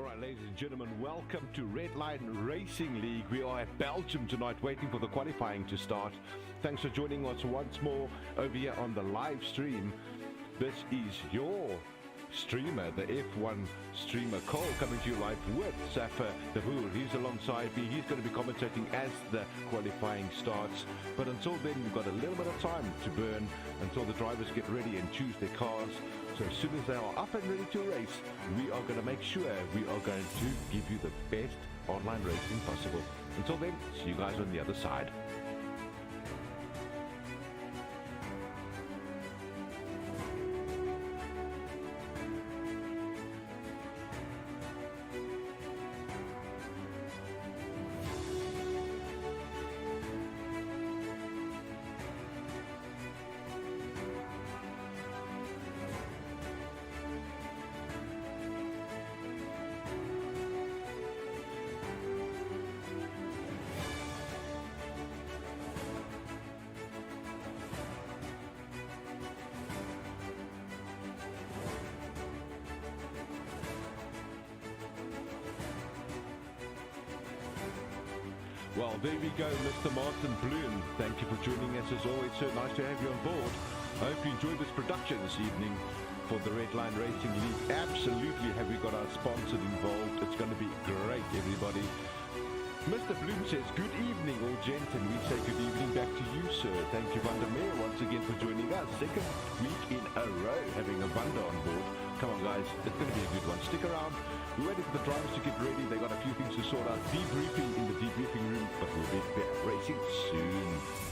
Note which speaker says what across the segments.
Speaker 1: All right, ladies and gentlemen, welcome to Redline Racing League. We are at Belgium tonight waiting for the qualifying to start. Thanks for joining us once more over here on the live stream. This is your streamer, the F1 streamer Cole, coming to you live with Safa Dahour. He's alongside me. He's going to be commentating as the qualifying starts. But until then, we've got a little bit of time to burn until the drivers get ready and choose their cars. So as soon as they are up and ready to race, we are going to make sure we are going to give you the best online racing possible. Until then, see you guys on the other side. Well, there we go, Mr. Martin Bloom. Thank you for joining us as always, sir. Nice to have you on board. I hope you enjoyed this production this evening for the Redline Racing League. Absolutely have we got our sponsor involved. It's going to be great, everybody. Mr. Bloom says, good evening, all gent, and we say good evening back to you, sir. Thank you, Van der Meer, once again for joining us. Second week in a row having a Vanda on board. Come on, guys, it's going to be a good one. Stick around. We're waiting for the drivers to get ready. They got a few things to sort out. Debriefing in the debriefing room, but we'll be back racing soon.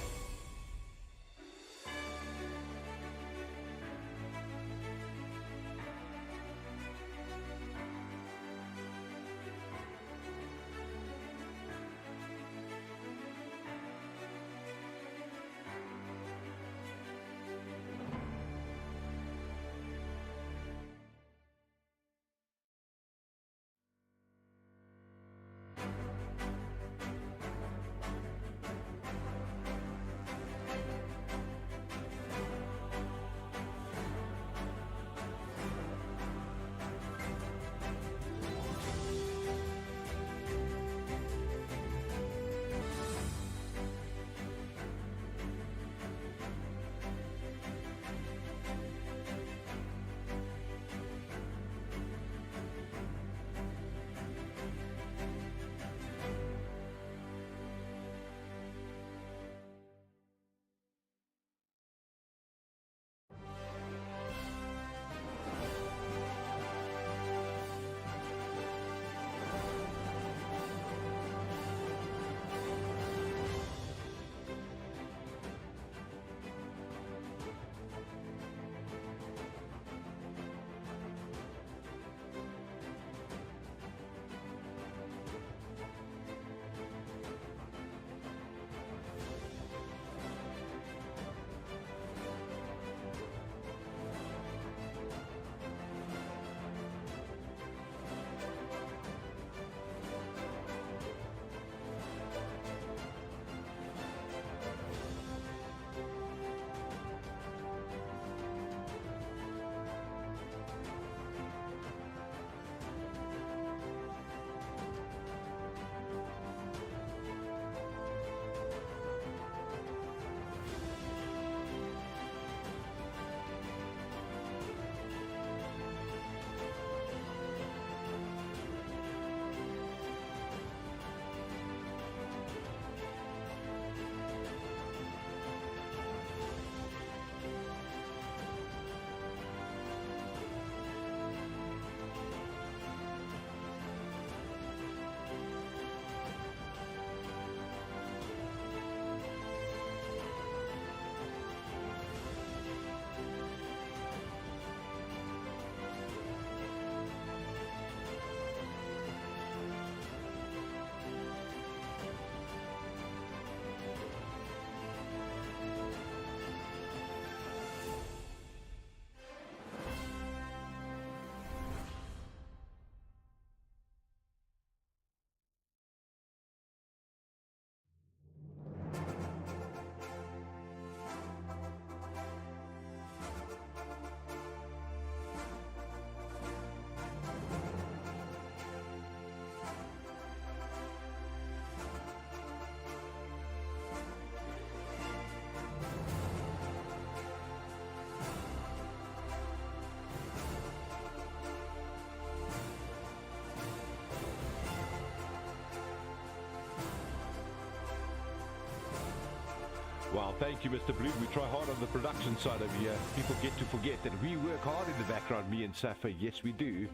Speaker 1: Well, thank you, Mr. Blue. We try hard on the production side over here. People get to forget that we work hard in the background, me and Safa. Yes, we do.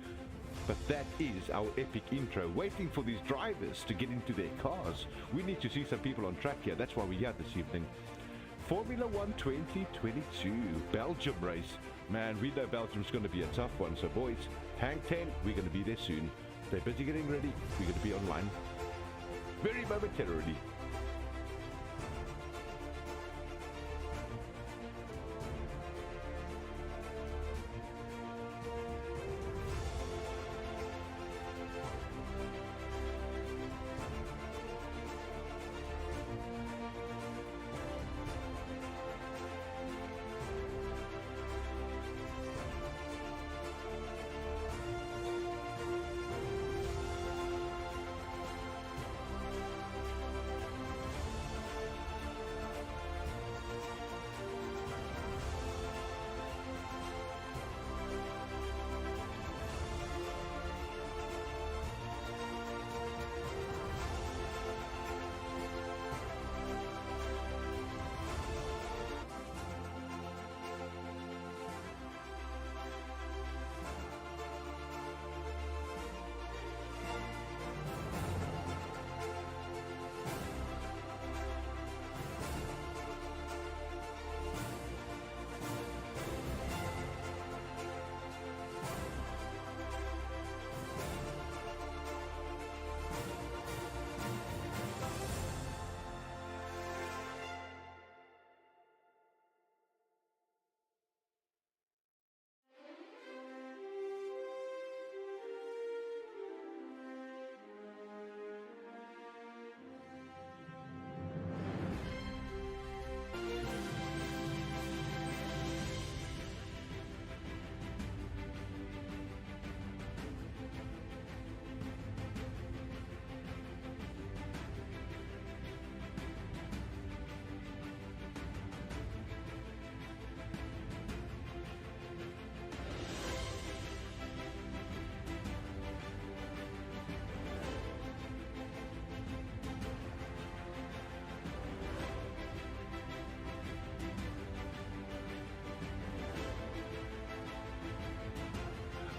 Speaker 1: But that is our epic intro, waiting for these drivers to get into their cars. We need to see some people on track here. That's why we're here this evening. Formula 1 2022, Belgium race. Man, we know Belgium's going to be a tough one. So, boys, hang 10. We're going to be there soon. Stay busy getting ready. We're going to be online very momentarily.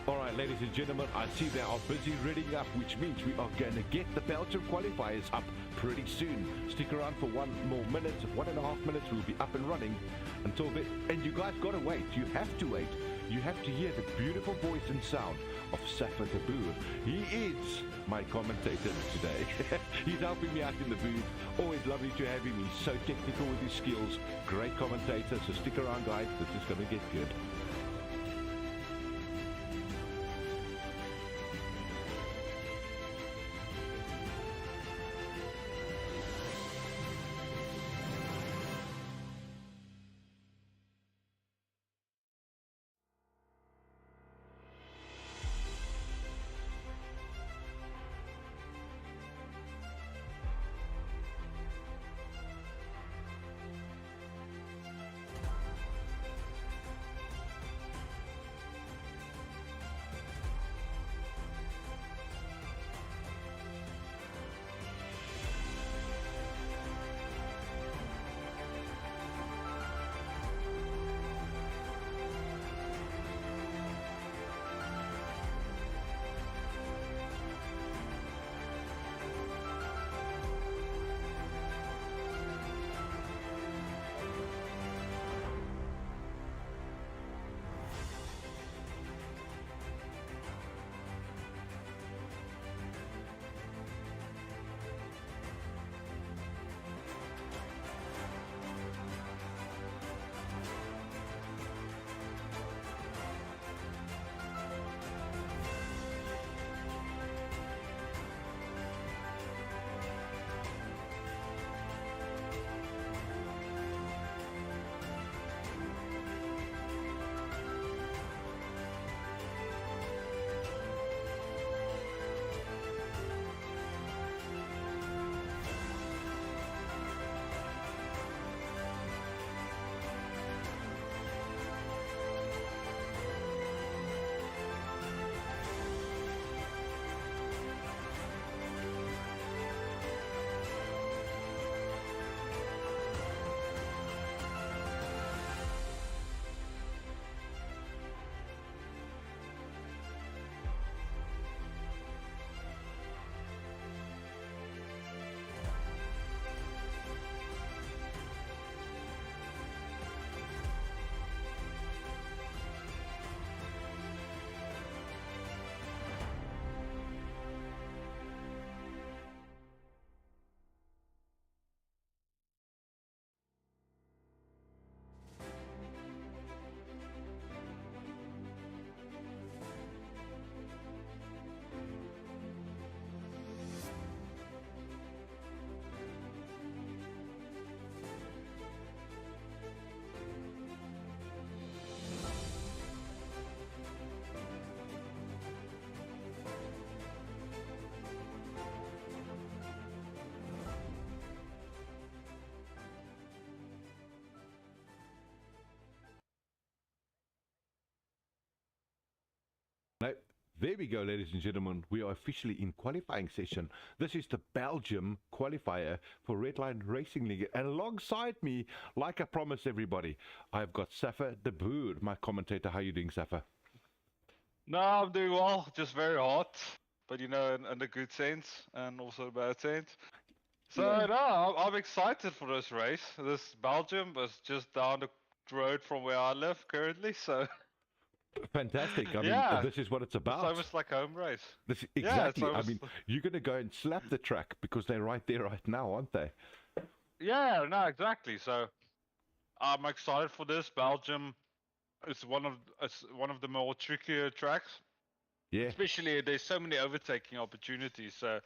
Speaker 1: All right, ladies and gentlemen, I see they are busy reading up, which means we are going to get the Belgium qualifiers up pretty soon. Stick around for 1.5 minutes, we'll be up and running. Until then, and you guys got to wait. You have to wait. You have to hear the beautiful voice and sound of Safa Tabur. He is my commentator today. He's helping me out in the booth. Always lovely to have him. He's so technical with his skills. Great commentator, so stick around, guys. This is going to get good. There we go, ladies and gentlemen. We are officially in qualifying session. This is the Belgium qualifier for Redline Racing League. And alongside me, like I promised everybody, I've got Safa de Boer, my commentator. How are you doing, Safa?
Speaker 2: No, I'm doing well. Just very hot, but in the good sense and also the bad sense. So
Speaker 1: Yeah.
Speaker 2: no, I'm excited for this race. This Belgium is just down the road from where I live currently. So
Speaker 1: Fantastic. I mean,
Speaker 2: yeah,
Speaker 1: this is what it's
Speaker 2: it's
Speaker 1: about.
Speaker 2: almost like a home race.
Speaker 1: This
Speaker 2: Yeah, it's
Speaker 1: exactly. I
Speaker 2: almost.
Speaker 1: mean, you're going to go and slap the track because they're right there right now, aren't they?
Speaker 2: Yeah, no, exactly. So I'm excited for this. Belgium is one of the more trickier tracks,
Speaker 1: Yeah.
Speaker 2: especially there's so many overtaking opportunities. So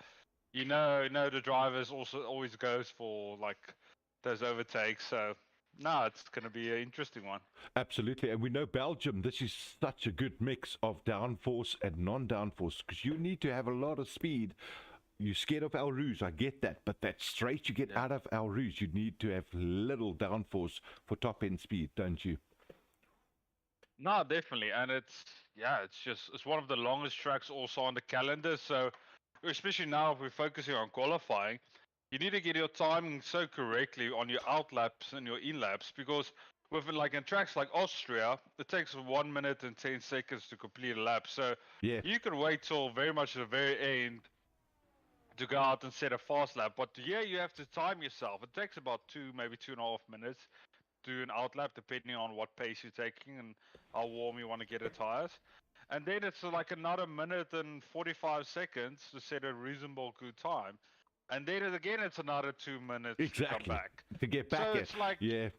Speaker 2: the drivers also always goes for like those overtakes. So no, it's gonna be an interesting one.
Speaker 1: Absolutely. And we know Belgium, this is such a good mix of downforce and non-downforce because you need to have a lot of speed. You're scared of El Rouge, I get that, but that straight you get
Speaker 2: Yeah.
Speaker 1: out of El Rouge, you need to have little downforce for top end speed, don't you?
Speaker 2: No, definitely, and it's one of the longest tracks also on the calendar. So especially now if we're focusing on qualifying, you need to get your timing so correctly on your out laps and your in laps because with like in tracks like Austria, it takes 1 minute and 10 seconds to complete a lap. So
Speaker 1: Yeah,
Speaker 2: you can wait till very much the very end to go out and set a fast lap. But yeah, you have to time yourself. It takes about maybe 2.5 minutes to do an out lap, depending on what pace you're taking and how warm you want to get the tires. And then it's like another minute and 45 seconds to set a reasonable good time. And then again, it's another 2 minutes to come
Speaker 1: exactly.
Speaker 2: back.
Speaker 1: To get
Speaker 2: So
Speaker 1: back at,
Speaker 2: it's like
Speaker 1: yeah,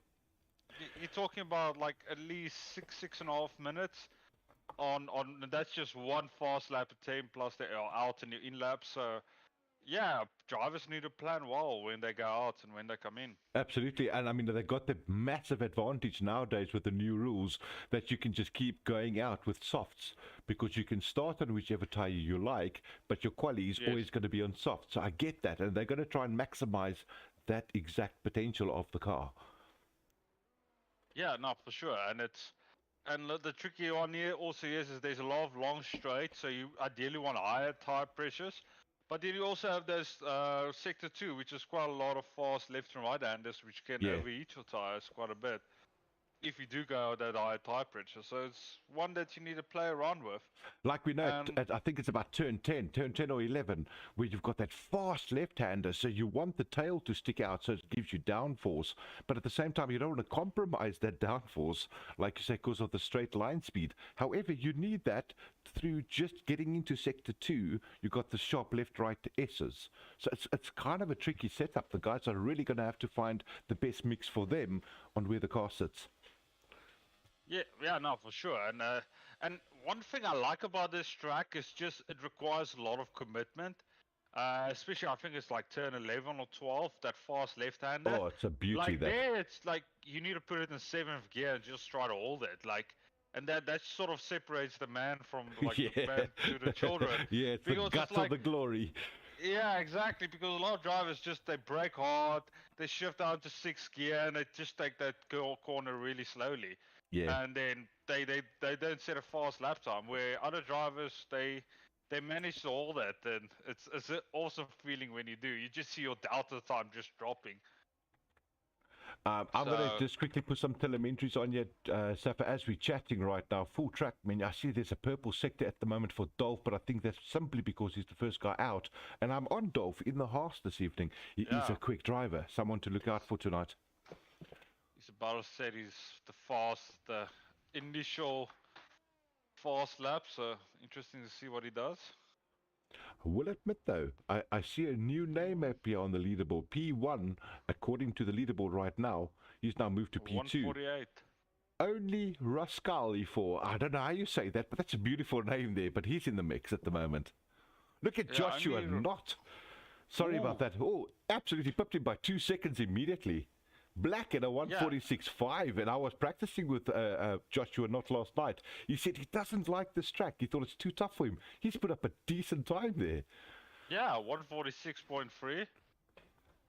Speaker 2: you're talking about like at least 6.5 minutes on that's just one fast lap at 10 plus they are out in your in lap. So yeah, drivers need to plan well when they go out and when they come in.
Speaker 1: absolutely. And I mean, they've got the massive advantage nowadays with the new rules that you can just keep going out with softs because you can start on whichever tire you like, but your quali is
Speaker 2: Yes.
Speaker 1: always going to be on soft. So I get that. And they're going to try and maximize that exact potential of the car.
Speaker 2: Yeah, no, for sure. And the tricky one here also is there's a lot of long straights, so you ideally want higher tire pressures. But then you also have this sector two, which is quite a lot of fast left and right handers, which can
Speaker 1: Yeah.
Speaker 2: overheat your tires quite a bit if you do go at that high tire pressure. So it's one that you need to play around with.
Speaker 1: Like we know,
Speaker 2: And
Speaker 1: I think it's about turn 10 or 11, where you've got that fast left-hander, so you want the tail to stick out so it gives you downforce, but at the same time, you don't want to compromise that downforce, like you say, because of the straight line speed. However, you need that through just getting into sector 2, you've got the sharp left-right S's. So it's kind of a tricky setup. The guys are really going to have to find the best mix for them on where the car sits.
Speaker 2: yeah, no, for sure. And one thing I like about this track is just it requires a lot of commitment. Especially I think it's like turn 11 or 12, that fast left-hander.
Speaker 1: Oh, it's a beauty,
Speaker 2: Like
Speaker 1: that.
Speaker 2: there, it's like you need to put it in seventh gear and just try to hold it. Like, and that sort of separates the man from like the
Speaker 1: Yeah.
Speaker 2: man to the children.
Speaker 1: Yeah, it's the
Speaker 2: Because it's
Speaker 1: guts of
Speaker 2: like,
Speaker 1: the glory.
Speaker 2: yeah, exactly. Because a lot of drivers just they brake hard, they shift down to sixth gear, and they just take that corner really slowly,
Speaker 1: Yeah.
Speaker 2: and then they don't set a fast lap time. Where other drivers they manage to hold that, and it's an awesome feeling when you do. You just see your delta time just dropping.
Speaker 1: I'm going to
Speaker 2: So
Speaker 1: just quickly put some telemetries on you, Safa, as we're chatting right now. Full track. I mean, I see there's a purple sector at the moment for Dolph, but I think that's simply because he's the first guy out. And I'm on Dolph in the Haas this evening. He is
Speaker 2: yeah,
Speaker 1: a quick driver, someone to look out for tonight.
Speaker 2: Isabella said he's the initial fast lap. So interesting to see what he does.
Speaker 1: I will admit, though, I see a new name up here on the leaderboard. P1, according to the leaderboard right now, he's now moved to P2.
Speaker 2: 148.
Speaker 1: Only Rascali for, I don't know how you say that, but that's a beautiful name there, but he's in the mix at the moment. Look at
Speaker 2: Yeah,
Speaker 1: Joshua
Speaker 2: only
Speaker 1: Not. Sorry about
Speaker 2: Ooh.
Speaker 1: that. Oh, absolutely pipped him by 2 seconds immediately. Black at a 146.5, and I was practicing with Joshua Not last night. He said he doesn't like this track. He thought it's too tough for him. He's put up a decent time there.
Speaker 2: Yeah, 146.3.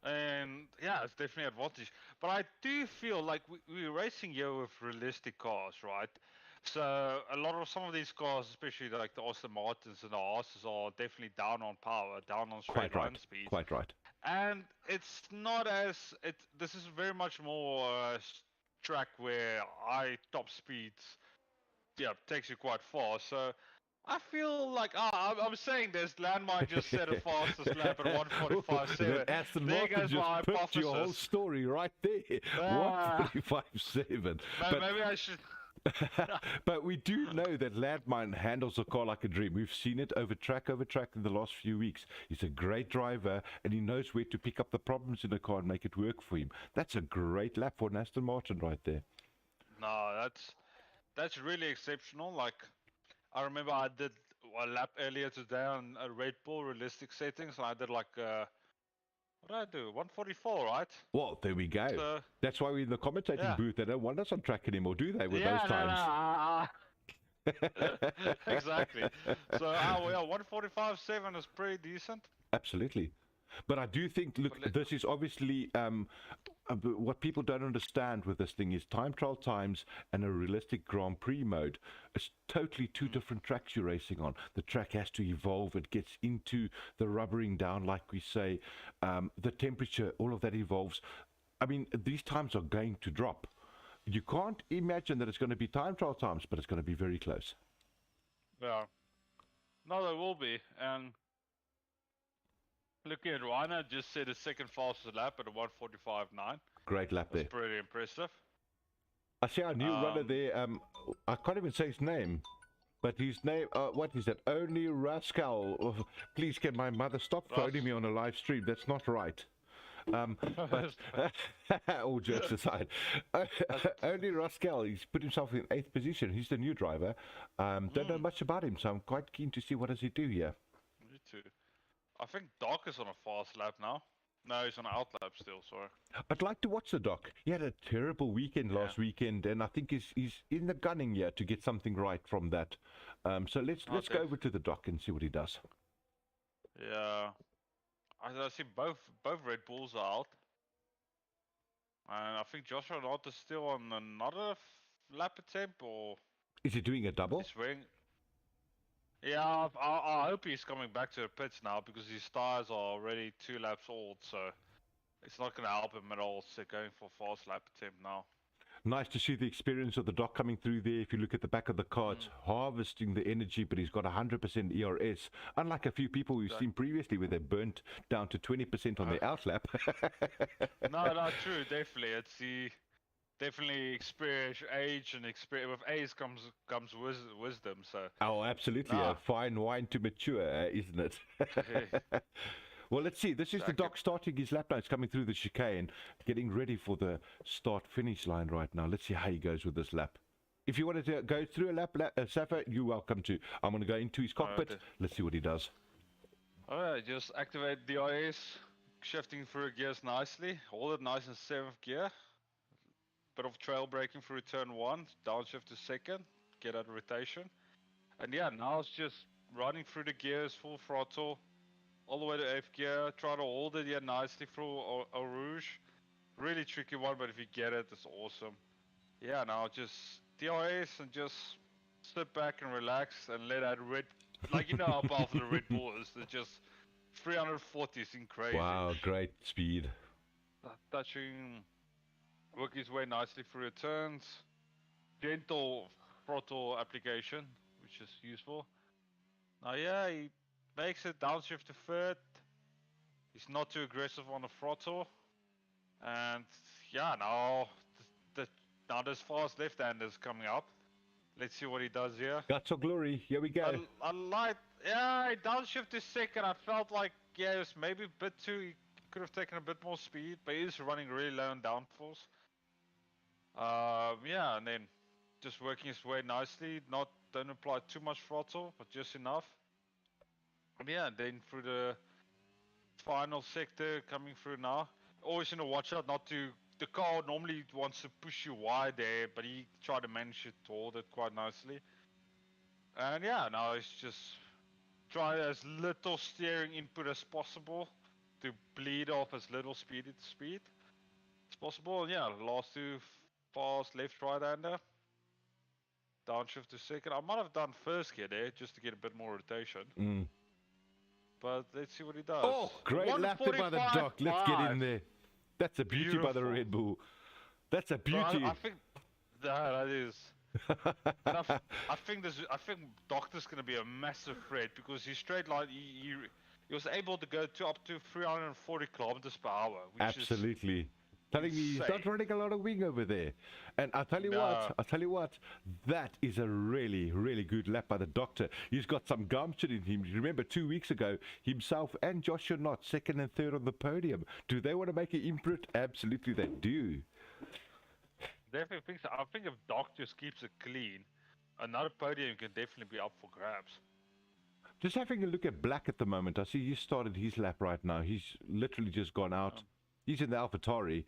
Speaker 2: And yeah, it's definitely advantage. But I do feel like we're racing here with realistic cars, right? So some of these cars, especially like the Aston Martins and the Haas's, are definitely down on power, down on straight
Speaker 1: Quite right.
Speaker 2: line speed.
Speaker 1: Quite right.
Speaker 2: And it's not as it. This is very much more track where high top speeds, yeah, takes you quite far. So I feel like I'm saying this. Landmine just set a fastest lap at 1:45.7.
Speaker 1: That Aston
Speaker 2: There
Speaker 1: Martin
Speaker 2: goes
Speaker 1: just
Speaker 2: my
Speaker 1: put
Speaker 2: hypothesis.
Speaker 1: your whole story right there.
Speaker 2: Ah.
Speaker 1: 1:45.7. But
Speaker 2: Maybe I should.
Speaker 1: but we do know that Landmine handles a car like a dream. We've seen it over track in the last few weeks. He's a great driver, and he knows where to pick up the problems in a car and make it work for him. That's a great lap for an Aston Martin right there.
Speaker 2: No, that's really exceptional. Like I remember I did a lap earlier today on a Red Bull realistic settings, and I did like what did I do? 1:44, right?
Speaker 1: Well, there we go.
Speaker 2: So,
Speaker 1: That's why we're in the commentating
Speaker 2: yeah.
Speaker 1: booth. They don't want us on track anymore, do they, with
Speaker 2: Yeah,
Speaker 1: those times?
Speaker 2: exactly. So, yeah, 1:45.7 is pretty decent.
Speaker 1: Absolutely. But I do think, look, this is obviously what people don't understand with this thing is time trial times and a realistic Grand Prix mode. It's totally two different tracks you're racing on. The track has to evolve. It gets into the rubbering down, like we say. The temperature, all of that evolves. I mean, these times are going to drop. You can't imagine that it's going to be time trial times, but it's going to be very close.
Speaker 2: Yeah. No, there will be. And looking at Reiner, just set his second fastest lap at a 1:45.9.
Speaker 1: Great lap there.
Speaker 2: That's pretty impressive.
Speaker 1: I see our new runner there. I can't even say his name. But his name, what is that? Only Rascal. Please, can my mother stop phoning me on a live stream? That's not right. But all jokes aside, only Rascal, he's put himself in 8th position. He's the new driver. Don't know much about him, so I'm quite keen to see what does he do here.
Speaker 2: Me too. I think Doc is on a fast lap now. No, he's on an out lap still, sorry.
Speaker 1: I'd like to watch the Doc. He had a terrible weekend last weekend, and I think he's in the gunning here to get something right from that. So let's go over to the Doc and see what he does.
Speaker 2: Yeah. I see both Red Bulls are out. And I think Joshua Nott is still on another lap attempt, or...
Speaker 1: Is he doing a double?
Speaker 2: He's wearing... Yeah, I hope he's coming back to the pits now, because his tires are already 2 laps old, so it's not going to help him at all. So going for a fast lap attempt now. Nice
Speaker 1: to see the experience of the Doc coming through there. If you look at the back of the car, it's harvesting the energy, but he's got 100% ERS. Unlike a few people we've seen previously where they burnt down to 20% on their outlap.
Speaker 2: No, true, definitely. It's the... Definitely experience, age, and experience. With age comes wisdom. So.
Speaker 1: Oh, absolutely! A fine wine to mature, isn't it? Well, let's see. This is the Doc starting his lap now. It's coming through the chicane, getting ready for the start-finish line right now. Let's see how he goes with this lap. If you wanted to go through a lap, Safa, you're welcome to. I'm going to go into his cockpit. Okay. Let's see what he does.
Speaker 2: All right, just activate the DRS, shifting through gears nicely. Hold it nice in 7th gear. Bit of trail braking through turn 1, downshift to 2nd, get out of rotation. And yeah, now it's just running through the gears, full throttle, all the way to 8th gear. Try to hold it here nicely through a Rouge. Really tricky one, but if you get it, it's awesome. Yeah, now just DRS and just sit back and relax and let that red, like you know how powerful the Red Bull is. It's just 340 is crazy.
Speaker 1: Wow, great speed.
Speaker 2: Touching... Work his way nicely through the turns. Gentle throttle application, which is useful. Now, yeah, he makes it downshift to 3rd. He's not too aggressive on the throttle. And yeah, now this fast left-hander is coming up. Let's see what he does here.
Speaker 1: Guts or glory, here we go.
Speaker 2: I like, yeah, he downshift to 2nd. I felt like, yeah, it was maybe a bit too, he could have taken a bit more speed, but he is running really low on downforce. Yeah, and then just working his way nicely, don't apply too much throttle, but just enough. And yeah, then through the final sector coming through now. Always watch out not to, the car normally wants to push you wide there, but he tried to manage it to hold it quite nicely. And yeah, now it's just try as little steering input as possible to bleed off as little speed as possible. And yeah, last 2 fast left right-hander. downshift to second. I might have done first gear there just to get a bit more rotation.
Speaker 1: Mm.
Speaker 2: But let's see what he does.
Speaker 1: Oh, great lap there by the Doc. Let's get in there. That's a beauty by the Red Bull. That's a beauty.
Speaker 2: Bro, I think that is. And I think Doctor's going to be a massive threat because his straight line, he was able to go to up to 340 kilometers per hour. Which
Speaker 1: Absolutely. Telling me he's not running a lot of wing over there. And I'll tell you what, that is a really, really good lap by the Doctor. He's got some gumption in him. Remember 2 weeks ago, himself and Joshua Knott, second and third on the podium. Do they want to make an imprint? Absolutely they do.
Speaker 2: Definitely think so. I think if Doc just keeps it clean, another podium can definitely be up for grabs.
Speaker 1: Just having a look at Black at the moment. I see he started his lap right now. He's literally just gone out. He's in the AlphaTauri,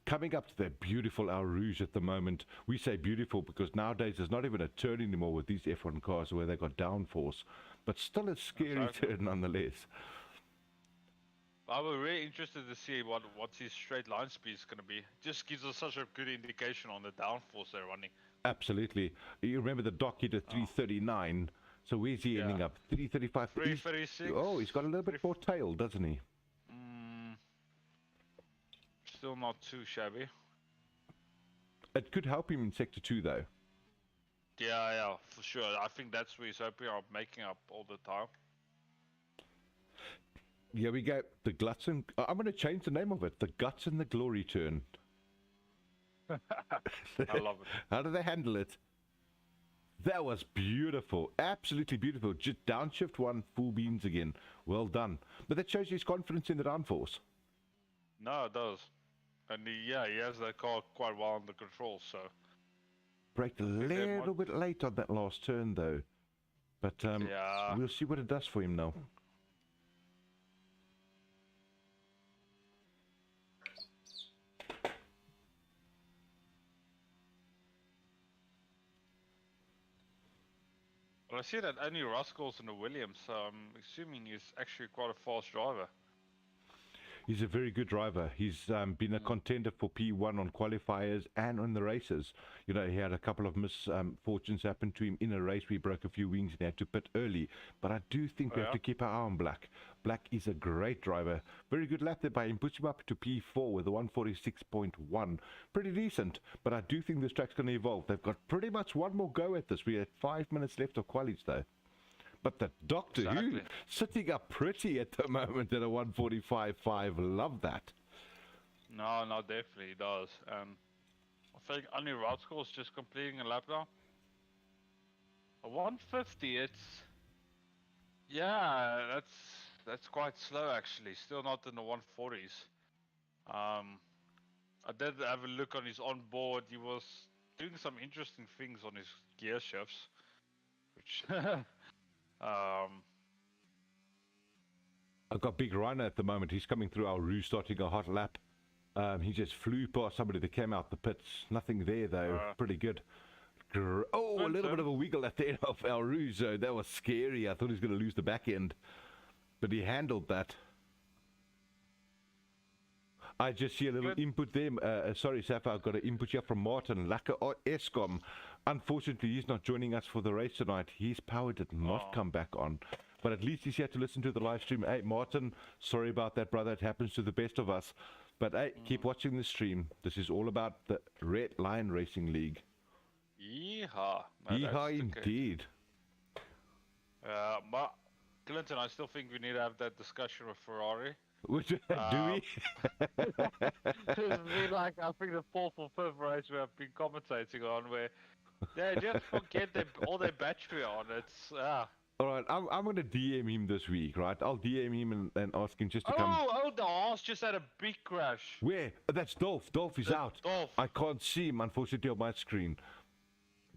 Speaker 1: coming up to that beautiful Eau Rouge at the moment. We say beautiful because nowadays there's not even a turn anymore with these F1 cars where they got downforce. But still a scary turn nonetheless.
Speaker 2: I was really interested to see what his straight line speed is going to be. Just gives us such a good indication on the downforce they're running.
Speaker 1: Absolutely. You remember the Doc hit at 339. So where's he ending up? 335?
Speaker 2: 336.
Speaker 1: Oh, he's got a little bit more tail, doesn't he?
Speaker 2: Still not too shabby.
Speaker 1: It could help him in Sector 2, though.
Speaker 2: Yeah, for sure. I think that's where he's hoping of making up all the time.
Speaker 1: Here we go. The Guts and... I'm going to change the name of it. The Guts and the Glory turn.
Speaker 2: I love it.
Speaker 1: How do they handle it? That was beautiful. Absolutely beautiful. Just downshift one, full beams again. Well done. But that shows his confidence in the downforce.
Speaker 2: No, it does. And he has that car quite well under control, so...
Speaker 1: Braked a little bit late on that last turn, though. But we'll see what it does for him now.
Speaker 2: Well, I see that only Rascal's in the Williams, so I'm assuming he's actually quite a fast driver.
Speaker 1: He's a very good driver. He's been a contender for P1 on qualifiers and on the races. You know, he had a couple of misfortunes happen to him in a race where he broke a few wings and he had to pit early. But I do think we have to keep our eye on Black. Black is a great driver. Very good lap there by him. Puts him up to P4 with a 146.1. Pretty decent. But I do think this track's going to evolve. They've got pretty much one more go at this. We had 5 minutes left of qualies, though. But the Doctor, who sitting up pretty at the moment at a 145.5. Love that.
Speaker 2: No, definitely does. I think only Rascal's just completing a lap now. A 150, that's quite slow actually. Still not in the 140s. I did have a look on his onboard. He was doing some interesting things on his gear shifts, which.
Speaker 1: I've got Big Rhino at the moment. He's coming through our Roo, starting a hot lap. He just flew past somebody that came out the pits. Nothing there, though. Pretty good. A little bit of a wiggle at the end of our Roo zone. That was scary. I thought he was going to lose the back end. But he handled that. I just see a little input there. Sorry, Safa, I've got an input here from Martin Lacker Escom. Unfortunately, he's not joining us for the race tonight. His power did not come back on. But at least he's here to listen to the live stream. Hey, Martin, sorry about that, brother. It happens to the best of us. But hey, keep watching the stream. This is all about the Redline Racing League.
Speaker 2: Yeehaw.
Speaker 1: Yeehaw indeed.
Speaker 2: But Clinton, I still think we need to have that discussion with Ferrari.
Speaker 1: Do we?
Speaker 2: It's been like, I think the 4th or 5th race we have been commentating on where they just forget all their battery on. It's
Speaker 1: All right, I'm going to DM him this week, right? I'll DM him and ask him just to come.
Speaker 2: The horse just had a big crash.
Speaker 1: Where? That's Dolph. Dolph is out.
Speaker 2: Dolph.
Speaker 1: I can't see him, unfortunately, on my screen.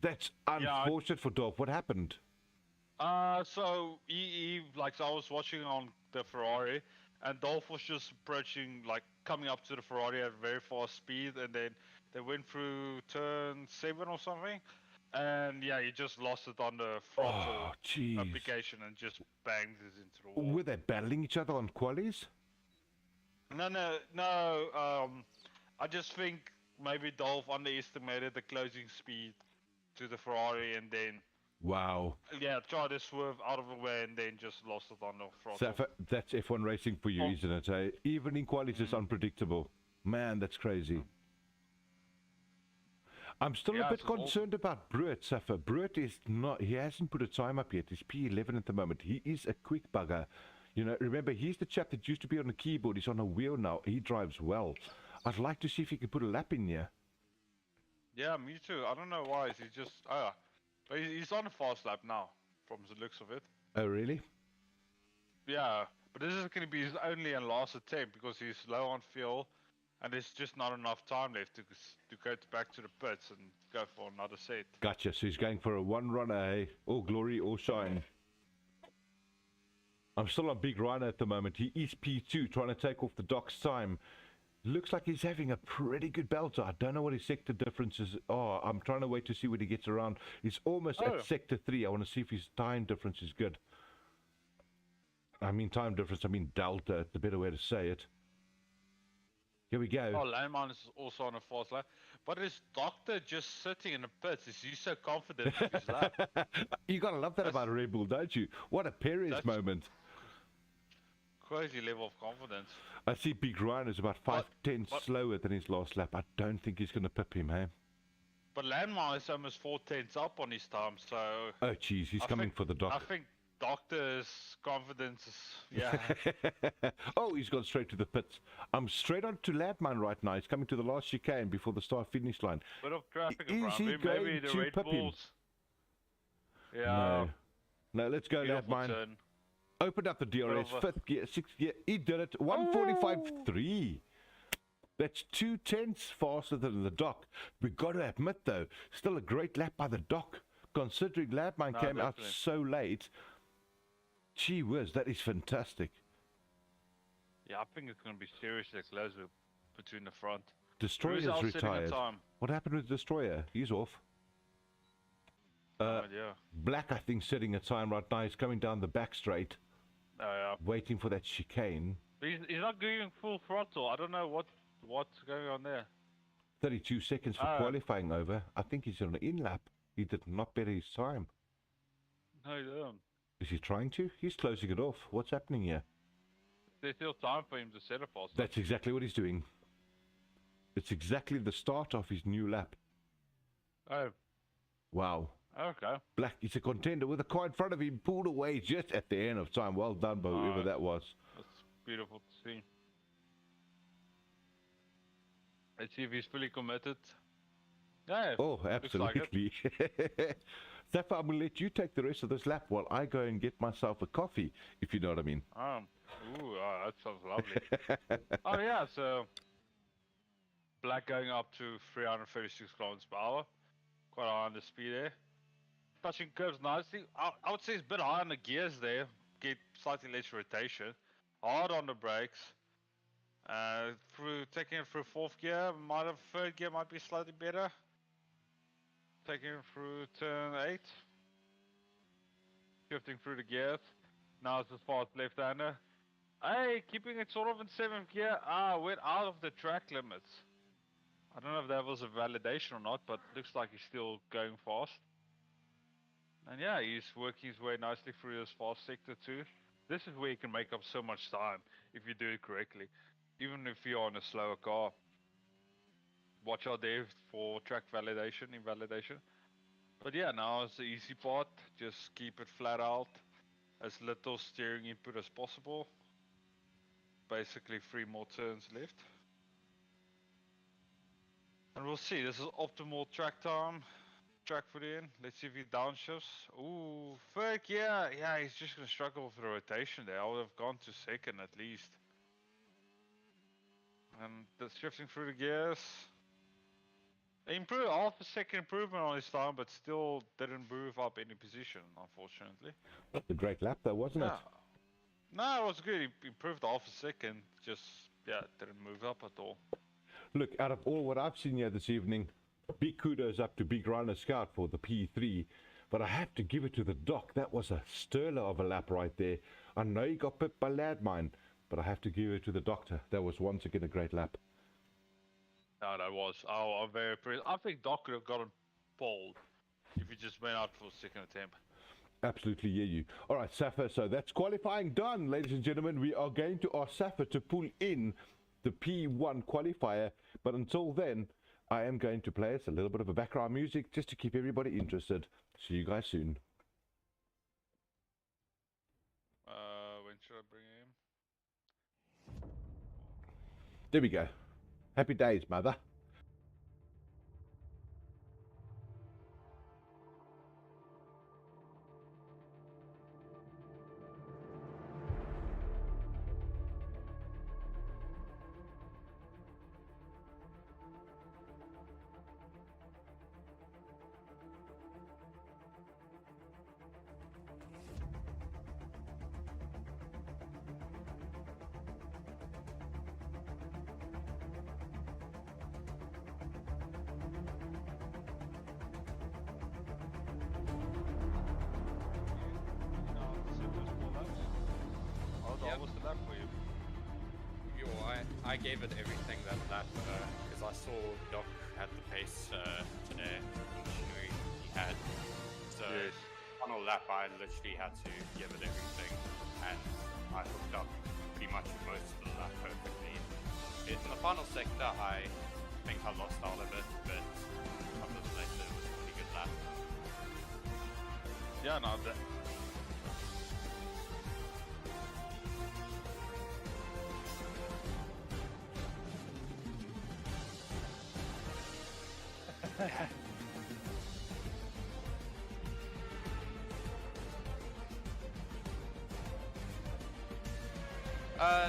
Speaker 1: That's unfortunate for Dolph. What happened?
Speaker 2: So I was watching on the Ferrari, and Dolph was just approaching, coming up to the Ferrari at very fast speed, and then they went through turn 7 or something, and he just lost it on the throttle application and just banged it into the wall.
Speaker 1: Were they battling each other on qualies?
Speaker 2: No. I just think maybe Dolph underestimated the closing speed to the Ferrari and then
Speaker 1: Wow.
Speaker 2: tried to swerve out of the way and then just lost it on the throttle.
Speaker 1: So that's F1 racing for you, isn't it? Eh? Even in quali, it's unpredictable. Man, that's crazy. I'm still a bit concerned about Brewitt, Safa. Brewitt is not, he hasn't put a time up yet. He's P11 at the moment. He is a quick bugger. You know, remember, he's the chap that used to be on the keyboard. He's on a wheel now. He drives well. I'd like to see if he can put a lap in here.
Speaker 2: Yeah, me too. I don't know why. He's just, but he's on a fast lap now, from the looks of it.
Speaker 1: Oh, really?
Speaker 2: Yeah, but this is going to be his only and last attempt because he's low on fuel. And there's just not enough time left to go back to the pits and go for another set.
Speaker 1: Gotcha. So he's going for a one runner, hey? All glory, all shine. I'm still on Big Rhino at the moment. He is P2, trying to take off the Doc's time. Looks like he's having a pretty good belter. I don't know what his sector differences are. I'm trying to wait to see when he gets around. He's almost at sector 3. I want to see if his time difference is good. I mean time difference, I mean delta. It's a better way to say it. Here we go.
Speaker 2: Oh, Landman is also on a fast lap. But is Doctor just sitting in the pits? Is he so confident with his lap?
Speaker 1: You gotta love that about a Red Bull, don't you? What a Perez moment.
Speaker 2: Crazy level of confidence.
Speaker 1: I see Big Ryan is about 5/10 slower than his last lap. I don't think he's gonna pip him, hey?
Speaker 2: But Landman is almost 4/10 up on his time, so...
Speaker 1: Oh, jeez, he's coming for the Doc.
Speaker 2: I think Doctor's confidence is... Yeah.
Speaker 1: Oh, he's gone straight to the pits. I'm straight on to Ladman right now. He's coming to the last chicane before the start-finish line.
Speaker 2: Bit of traffic
Speaker 1: Is
Speaker 2: around
Speaker 1: he
Speaker 2: him.
Speaker 1: going
Speaker 2: Maybe the
Speaker 1: to
Speaker 2: Red
Speaker 1: pip him?
Speaker 2: Bulls. Yeah.
Speaker 1: No, let's go,
Speaker 2: Beautiful
Speaker 1: Ladman.
Speaker 2: turn.
Speaker 1: Opened up the DRS, 5th gear, 6th gear. He did it. 1:45.3. That's 2/10 faster than the Doc. We've got to admit, though, still a great lap by the Doc. Considering Ladman came out so late. Gee whiz, that is fantastic.
Speaker 2: Yeah, I think it's going to be seriously close between the front.
Speaker 1: Destroyer's retired. What happened with Destroyer? He's off. Black, I think, setting a time right now. He's coming down the back straight. Waiting for that chicane.
Speaker 2: But he's not going full throttle. I don't know what's going on there.
Speaker 1: 32 seconds for qualifying over. I think he's on an in-lap. He did not better his time.
Speaker 2: No, he didn't.
Speaker 1: Is he trying to? He's closing it off. What's happening here?
Speaker 2: There's still time for him to set a fast.
Speaker 1: That's exactly what he's doing. It's exactly the start of his new lap.
Speaker 2: Oh.
Speaker 1: Wow.
Speaker 2: Okay.
Speaker 1: Black is a contender with a car in front of him, pulled away just at the end of time. Well done by whoever that was.
Speaker 2: That's beautiful to see. Let's see if he's fully committed. Yeah.
Speaker 1: Oh, absolutely. Like Zaffa, I'm going to let you take the rest of this lap while I go and get myself a coffee, if you know what I mean.
Speaker 2: That sounds lovely. Oh, yeah, so Black going up to 336 kilometers per hour. Quite high on the speed there. Touching curves nicely. I would say it's a bit high on the gears there. Get slightly less rotation. Hard on the brakes. Taking it through 4th gear. Might have 3rd gear might be slightly better. Taking it through turn 8. Shifting through the gears. Now it's as far as left-hander. Hey, keeping it sort of in 7th gear. Went out of the track limits. I don't know if that was a validation or not, but looks like he's still going fast. And yeah, he's working his way nicely through this fast sector too. This is where you can make up so much time if you do it correctly. Even if you're on a slower car. Watch out there for track validation, invalidation. But yeah, now it's the easy part. Just keep it flat out. As little steering input as possible. Basically 3 more turns left. And we'll see, this is optimal track time. Track foot in, let's see if he downshifts. Ooh, 3rd gear. Yeah, he's just going to struggle with the rotation there. I would have gone to 2nd at least. And that's shifting through the gears. Improved, half a second improvement on his time, but still didn't move up any position, unfortunately.
Speaker 1: That's a great lap though, wasn't it?
Speaker 2: No, it was good. He improved half a second, just, didn't move up at all.
Speaker 1: Look, out of all what I've seen here this evening, big kudos up to Big Rhino Scout for the P3, but I have to give it to the Doc. That was a sterler of a lap right there. I know he got pipped by Ladmine, but I have to give it to the Doctor. That was once again a great lap.
Speaker 2: No, that was. I'm very impressed. I think Doc could have gotten pulled. if you just went out for second attempt.
Speaker 1: Absolutely hear you. All right, Safa, so that's qualifying done, ladies and gentlemen. We are going to ask Safa to pull in the P1 qualifier, but until then, I am going to play us a little bit of a background music just to keep everybody interested. See you guys soon.
Speaker 2: When should I bring him?
Speaker 1: There we go. Happy days, mother.
Speaker 2: How was the lap for you?
Speaker 3: I gave it everything that lap because I saw Doc had the pace today, the machinery he had. So
Speaker 2: Yes.
Speaker 3: final lap I literally had to give it everything, and I hooked up pretty much most of the lap perfectly. In the final sector I think I lost out a bit, but a couple of later it was a pretty good lap.
Speaker 2: Yeah, no, that.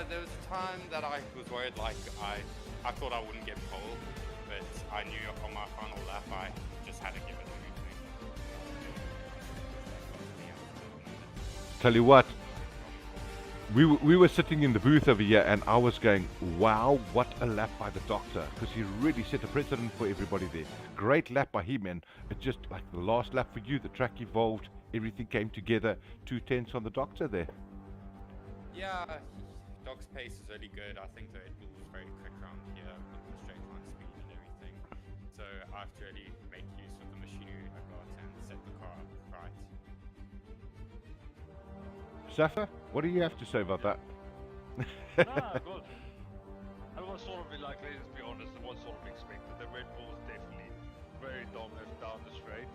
Speaker 3: There was a time that I was worried, like I thought I wouldn't get pole, but I knew on my final lap I just had to give it everything.
Speaker 1: Tell you what, we were sitting in the booth over here and I was going, wow, what a lap by the doctor, because he really set a precedent for everybody there. Great lap by him, and it just like the last lap for you, the track evolved, everything came together, 2/10 on the doctor there.
Speaker 3: Yeah, Doc's pace is really good. I think the Red Bull was very quick around here with the straight line speed and everything. So I have to really make use of the machinery I got and set the car up right.
Speaker 1: Safa, what do you have to say about that?
Speaker 2: Nah, good. It was sort of like, let's be honest, it was sort of expected. The Red Bull was definitely very dominant down the straight.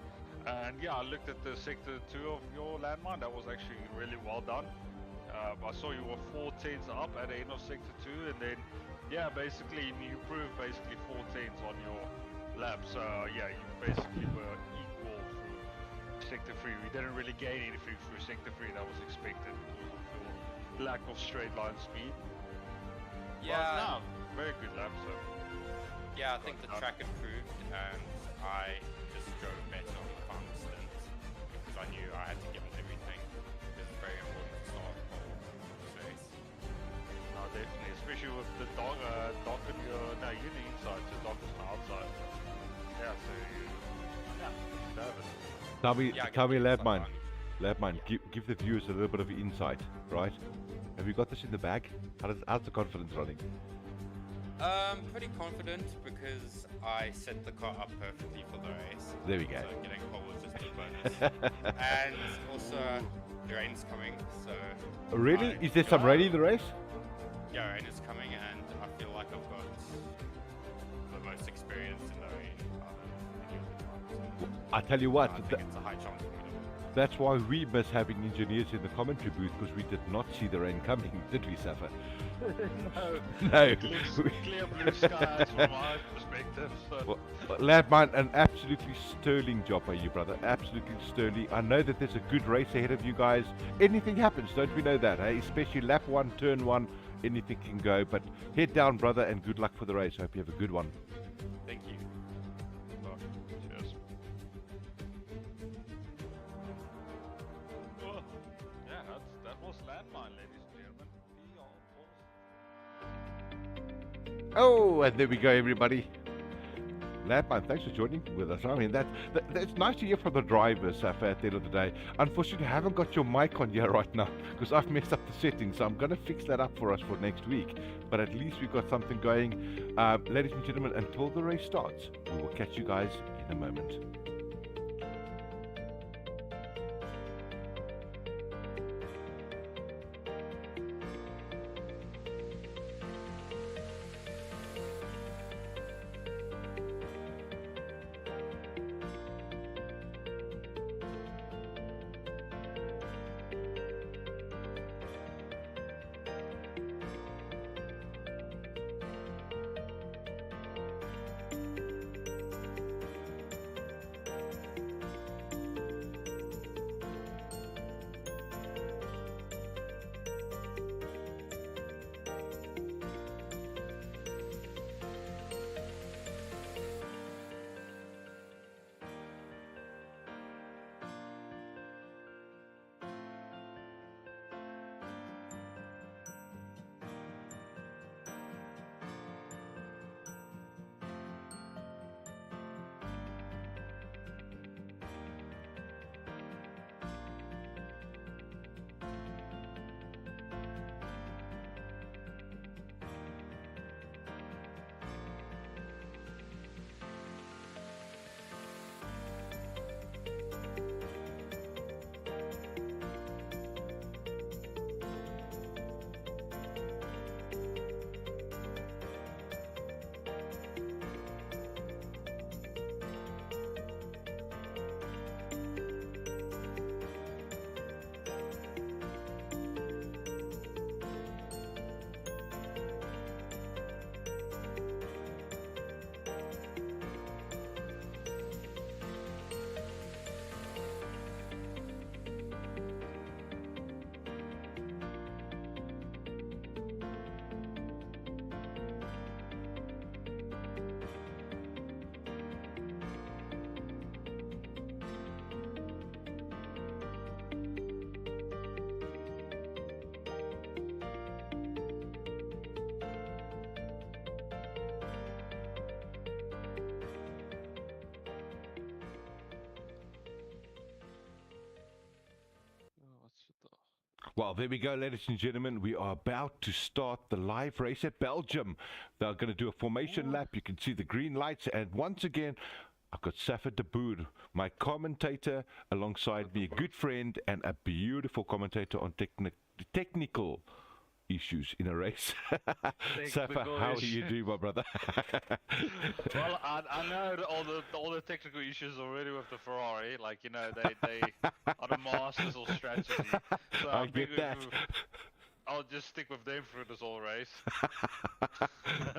Speaker 2: And yeah, I looked at the sector 2 of your landmine. That was actually really well done. I saw you were 4/10 up at the end of sector 2, and then yeah, basically you proved basically 4/10 on your lap. So yeah, you basically were equal through sector 3. We didn't really gain anything through sector 3. That was expected because of your lack of straight line speed.
Speaker 3: Yeah.
Speaker 2: But no, very good lap. So
Speaker 3: Yeah, I think the track improved and I just drove better on the final stint because I knew I had to give it everything. It was very important to start pole this race.
Speaker 2: no, definitely, especially with the dock and your you're the inside, so dock is on the outside. So, yeah, so you have it.
Speaker 1: Tell me,
Speaker 3: Yeah,
Speaker 1: Labmine, give the viewers a little bit of insight, right? Have you got this in the bag? How's the confidence running?
Speaker 3: Pretty confident because I set the car up perfectly for the race.
Speaker 1: There we go.
Speaker 3: So getting pole was just a bonus. And also the rain's coming, so
Speaker 1: Really? Is there some rain in the race?
Speaker 3: yeah, rain is coming and I feel like I've got the most experience in the rain out of any of the drivers.
Speaker 1: I tell you what,
Speaker 3: I think it's a high chance for me to win.
Speaker 1: that's why we miss having engineers in the commentary booth, because we did not see the rain coming, did we, Safa? No.
Speaker 2: Clear blue skies from my perspective. So.
Speaker 1: Well, Labmine, an absolutely sterling job by you, brother. Absolutely sterling. I know that there's a good race ahead of you guys. Anything happens, don't we know that, eh? Especially lap 1, turn 1, anything can go. But head down, brother, and good luck for the race. Hope you have a good one.
Speaker 3: Thank you.
Speaker 2: Cheers. Well, yeah, that was landmine, ladies and gentlemen.
Speaker 1: Oh, and there we go, everybody. Labmine, thanks for joining with us. I mean, that's nice to hear from the drivers, Safa, at the end of the day. Unfortunately, I haven't got your mic on here right now because I've messed up the settings, so I'm going to fix that up for us for next week. But at least we've got something going. Ladies and gentlemen, until the race starts, we will catch you guys in a moment. Well, there we go, ladies and gentlemen. We are about to start the live race at Belgium. They're going to do a formation lap. You can see the green lights. And once again, I've got Safa de Boer, my commentator, alongside me, a good friend and a beautiful commentator on technical issues in a race. Safa, how do you do, my brother?
Speaker 2: Well, I know all the technical issues already with the Ferrari. Like, you know, they are the masters of strategy. So
Speaker 1: I get that.
Speaker 2: I'll just stick with them through this whole race.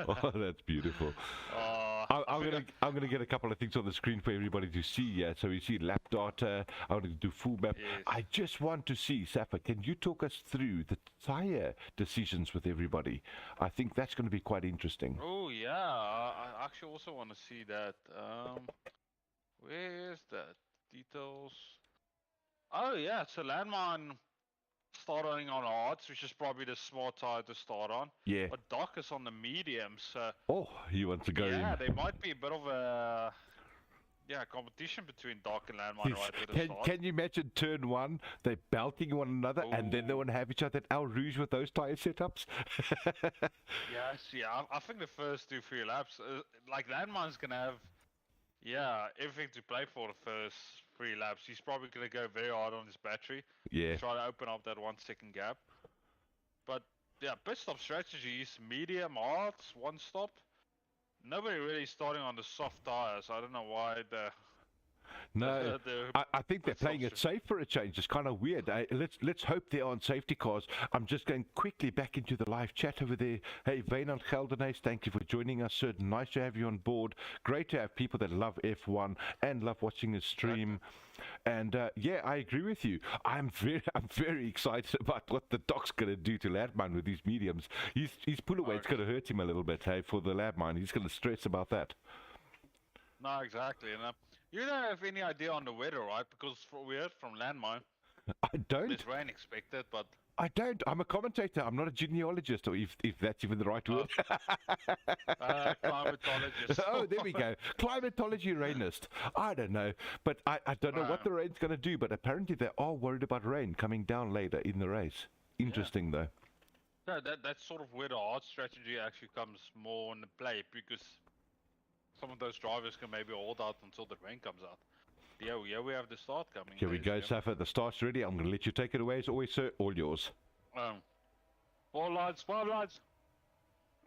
Speaker 1: Oh, that's beautiful. I'm gonna get a couple of things on the screen for everybody to see. Yeah, so you see lap data. I'm gonna do full map.
Speaker 2: Yes.
Speaker 1: I just want to see, Safa, can you talk us through the tire decisions with everybody? I think that's going to be quite interesting.
Speaker 2: Oh yeah, I actually also want to see that. Where's that details? Oh yeah, so Landmine starting on hards, which is probably the smart tire to start on.
Speaker 1: Yeah.
Speaker 2: But Doc is on the mediums.
Speaker 1: Oh, he wants to go in.
Speaker 2: Yeah, there might be a bit of a competition between Doc and Landmine right at the start.
Speaker 1: Can you imagine turn one, they're belting one another, and then they want to have each other at El Rouge with those tire setups?
Speaker 2: Yes, yeah. I think the first 2-3 laps, like Landmine's gonna have, everything to play for the first 3 laps. He's probably gonna go very hard on his battery.
Speaker 1: Yeah.
Speaker 2: Try to open up that 1 second gap. But yeah, pit stop strategy is medium, hard, 1 stop. Nobody really starting on the soft tires. I don't know why
Speaker 1: No, I think they're playing it safe for a change. It's kind of weird. Let's hope there aren't safety cars. I'm just going quickly back into the live chat over there. Hey, Wynand Geldenhuis, thank you for joining us, sir. Nice to have you on board. Great to have people that love F1 and love watching the stream. And yeah, I agree with you. I'm very excited about what the Doc's going to do to Landmine with these mediums. His pull await's going to hurt him a little bit, hey, for the Landmine. He's going to stress about that.
Speaker 2: No, exactly. And you don't have any idea on the weather, right? Because we heard from Landmine.
Speaker 1: I don't.
Speaker 2: There's rain expected, but
Speaker 1: I don't. I'm a commentator. I'm not a genealogist, or if that's even the right word.
Speaker 2: Climatologist.
Speaker 1: Oh, there we go. Climatology rainist. I don't know. But I don't know what the rain's going to do, but apparently they are worried about rain coming down later in the race. Interesting, though.
Speaker 2: No, that's sort of where the hard strategy actually comes more into play, because some of those drivers can maybe hold out until the rain comes out. Yeah, we have the start coming.
Speaker 1: Here we go, Safa. The start's ready. I'm going to let you take it away as always, sir. All yours.
Speaker 2: 4 lights, 5 lights.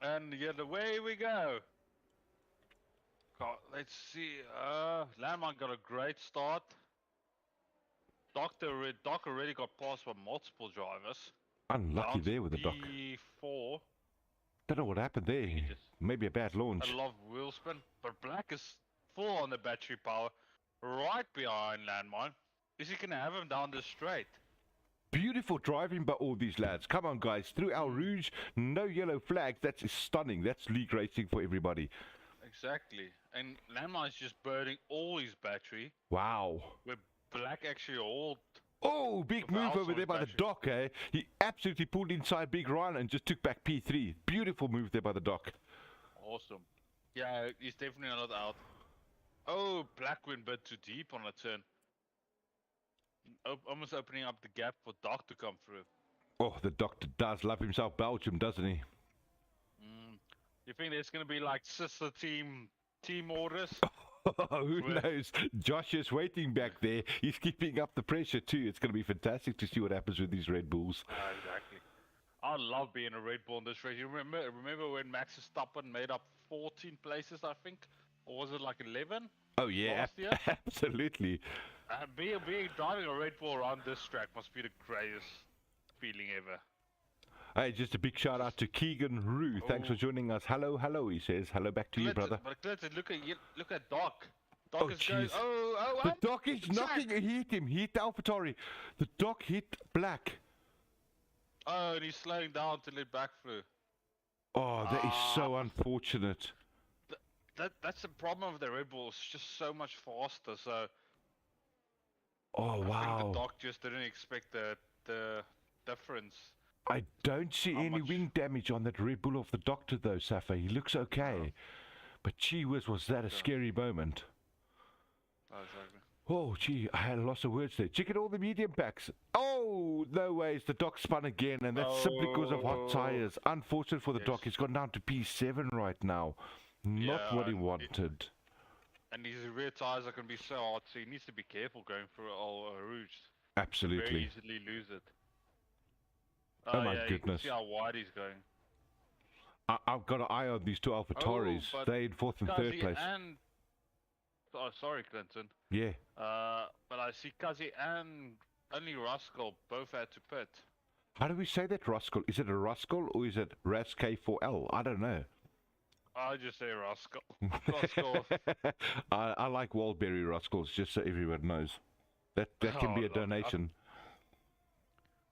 Speaker 2: And yeah, away we go. God, let's see. Landmine got a great start. Doc already got passed by multiple drivers.
Speaker 1: Unlucky there with the Doc.
Speaker 2: P4.
Speaker 1: Don't know what happened there. Maybe a bad launch.
Speaker 2: I love wheel spin, but Black is full on the battery power. Right behind Landmine. Is he gonna have him down the straight?
Speaker 1: Beautiful driving by all these lads. Come on, guys. Through El Rouge, no yellow flags. That's stunning. That's league racing for everybody.
Speaker 2: Exactly. And Landmine's just burning all his battery.
Speaker 1: Wow.
Speaker 2: Where Black actually hauled.
Speaker 1: Oh, big move over there by the Doc, eh? He absolutely pulled inside Big Ryan and just took back P3. Beautiful move there by the Doc.
Speaker 2: Awesome. Yeah, he's definitely not out. Oh, Black went a bit too deep on a turn. Almost opening up the gap for Doc to come through.
Speaker 1: Oh, the Doctor does love himself Belgium, doesn't he?
Speaker 2: You think there's going to be like sister team orders?
Speaker 1: Who knows? Josh is waiting back there. He's keeping up the pressure too. It's going to be fantastic to see what happens with these Red Bulls.
Speaker 2: Exactly. I love being a Red Bull in this race. You remember when Max Verstappen made up 14 places, I think? Or was it like 11?
Speaker 1: Oh yeah, absolutely.
Speaker 2: Driving a Red Bull around this track must be the greatest feeling ever.
Speaker 1: Hey, just a big shout out to Keegan Rue. Thanks for joining us. Hello, hello, he says. Hello back to you, brother.
Speaker 2: But Clinton, look at Doc. Doc is going.
Speaker 1: The Doc is knocking. He hit him. He hit AlphaTauri. The Doc hit Black.
Speaker 2: Oh, and he's slowing down to let Black through.
Speaker 1: Oh, that is so unfortunate.
Speaker 2: That's the problem with the Red Bull. It's just so much faster. So.
Speaker 1: Oh wow.
Speaker 2: I think the Doc just didn't expect the difference.
Speaker 1: I don't see any wing damage on that Red Bull of the Doctor though, Safa. He looks okay. But gee whiz, was that a scary moment.
Speaker 2: Oh, exactly.
Speaker 1: Oh, gee, I had a loss of words there. Check out all the medium packs. Oh, no ways. The dock spun again, and that's simply because of hot tires. Unfortunate for the dock. He's gone down to P7 right now. Not what he wanted.
Speaker 2: And his rear tires are going to be so hot, so he needs to be careful going through all Rouge.
Speaker 1: Absolutely.
Speaker 2: Very easily lose it.
Speaker 1: Oh my
Speaker 2: yeah,
Speaker 1: goodness.
Speaker 2: You can see how wide he's going.
Speaker 1: I've got an eye on these two AlphaTauris. They're in 4th and 3rd place.
Speaker 2: Oh, sorry, Clinton.
Speaker 1: Yeah.
Speaker 2: But I see Kazi and only Rascal both had to pit.
Speaker 1: How do we say that, Rascal? Is it a Rascal or is it Ras-K4L? I don't know.
Speaker 2: I just say Rascal. Rascal.
Speaker 1: I like Wildberry Rascals, just so everyone knows. That can be a donation.